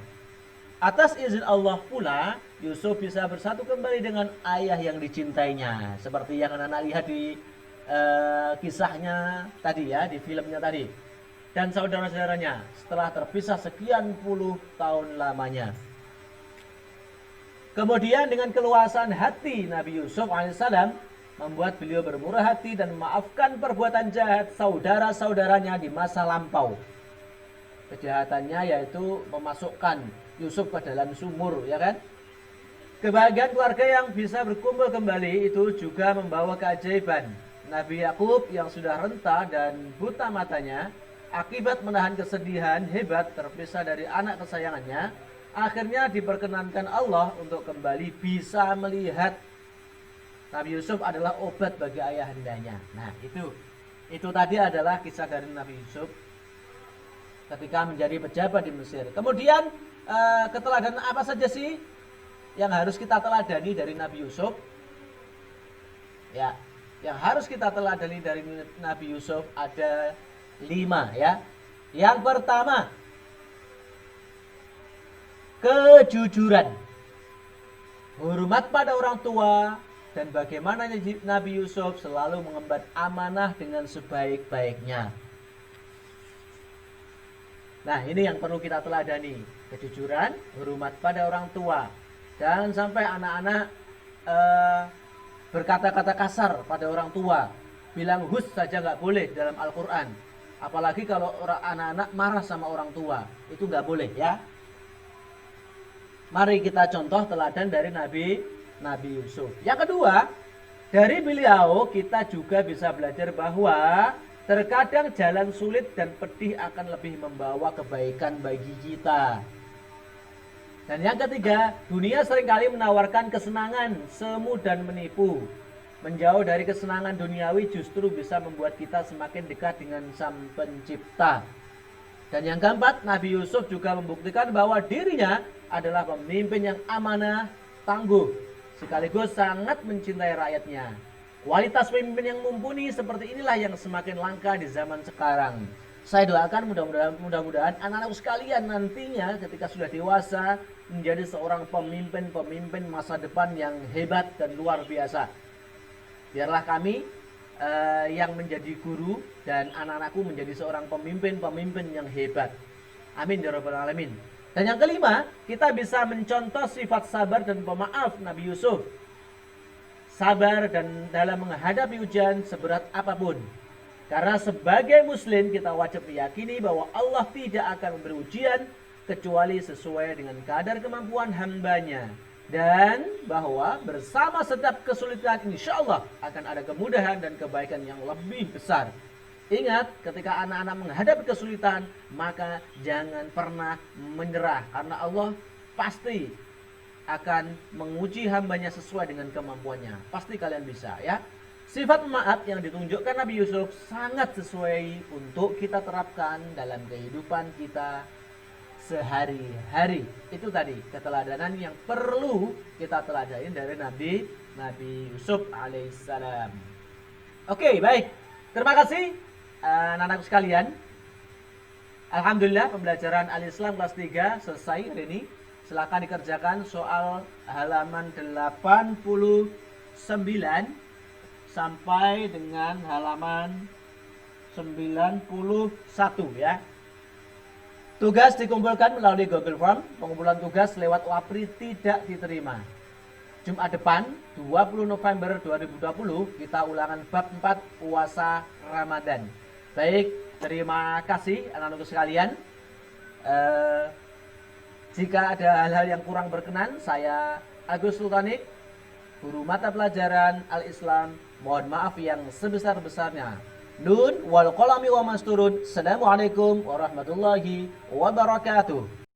Atas izin Allah pula, Yusuf bisa bersatu kembali dengan ayah yang dicintainya, seperti yang anak-anak lihat di kisahnya tadi ya, di filmnya tadi. dan saudara-saudaranya setelah terpisah sekian puluh tahun lamanya. Kemudian dengan keluasan hati Nabi Yusuf alaihissalam membuat beliau bermurah hati dan memaafkan perbuatan jahat saudara-saudaranya di masa lampau. Kejahatannya yaitu memasukkan Yusuf ke dalam sumur, ya kan? Kebahagiaan keluarga yang bisa berkumpul kembali itu juga membawa keajaiban. Nabi Yakub yang sudah renta dan buta matanya akibat menahan kesedihan hebat terpisah dari anak kesayangannya, akhirnya diperkenankan Allah untuk kembali bisa melihat. Nabi Yusuf adalah obat bagi ayahandanya. Nah, itu tadi adalah kisah dari Nabi Yusuf ketika menjadi pejabat di Mesir. Kemudian keteladanan apa saja sih yang harus kita teladani dari Nabi Yusuf? Ya, yang harus kita teladani dari Nabi Yusuf ada 5 ya. Yang pertama, kejujuran, hormat pada orang tua, dan bagaimana Nabi Yusuf selalu mengemban amanah dengan sebaik-baiknya. Nah, ini yang perlu kita teladani. Kejujuran, hormat pada orang tua. Jangan sampai anak-anak berkata-kata kasar pada orang tua. Bilang hus saja nggak boleh dalam Al-Quran. Apalagi kalau anak-anak marah sama orang tua. Itu nggak boleh ya. Mari kita contoh teladan dari Nabi Yusuf. Yang kedua, dari beliau kita juga bisa belajar bahwa terkadang jalan sulit dan pedih akan lebih membawa kebaikan bagi kita. Dan yang ketiga, dunia seringkali menawarkan kesenangan, semu dan menipu. Menjauh dari kesenangan duniawi justru bisa membuat kita semakin dekat dengan Sang Pencipta. Dan yang keempat, Nabi Yusuf juga membuktikan bahwa dirinya adalah pemimpin yang amanah, tangguh, sekaligus sangat mencintai rakyatnya. Kualitas pemimpin yang mumpuni seperti inilah yang semakin langka di zaman sekarang. Saya doakan mudah-mudahan anak-anakku sekalian nantinya ketika sudah dewasa menjadi seorang pemimpin masa depan yang hebat dan luar biasa. Biarlah kami yang menjadi guru dan anak-anakku menjadi seorang pemimpin yang hebat. Amin ya rabbal alamin. Dan yang kelima, kita bisa mencontoh sifat sabar dan pemaaf Nabi Yusuf. Sabar dan dalam menghadapi ujian seberat apapun. Karena sebagai muslim kita wajib meyakini bahwa Allah tidak akan memberi ujian kecuali sesuai dengan kadar kemampuan hambanya. Dan bahwa bersama setiap kesulitan insya Allah akan ada kemudahan dan kebaikan yang lebih besar. Ingat, ketika anak-anak menghadapi kesulitan, maka jangan pernah menyerah. Karena Allah pasti akan menguji hambanya sesuai dengan kemampuannya. Pasti kalian bisa ya. Sifat maaf yang ditunjukkan Nabi Yusuf sangat sesuai untuk kita terapkan dalam kehidupan kita sehari-hari. Itu tadi keteladanan yang perlu kita teladani dari Nabi Yusuf alaihissalam. Oke, baik. Terima kasih anak-anakku sekalian. Alhamdulillah pembelajaran Al-Islam kelas 3 selesai hari ini. Silakan dikerjakan soal halaman 89 sampai dengan halaman 91 ya. Tugas dikumpulkan melalui Google Form. Pengumpulan tugas lewat Wapri tidak diterima. Jumat depan 20 November 2020 kita ulangan bab 4 puasa Ramadan. Baik, terima kasih anak-anakku sekalian. Jika ada hal-hal yang kurang berkenan, saya Agus Sultanik, guru mata pelajaran Al-Islam, mohon maaf yang sebesar-besarnya. Nun wal qalami wa masturun. Assalamualaikum warahmatullahi wabarakatuh.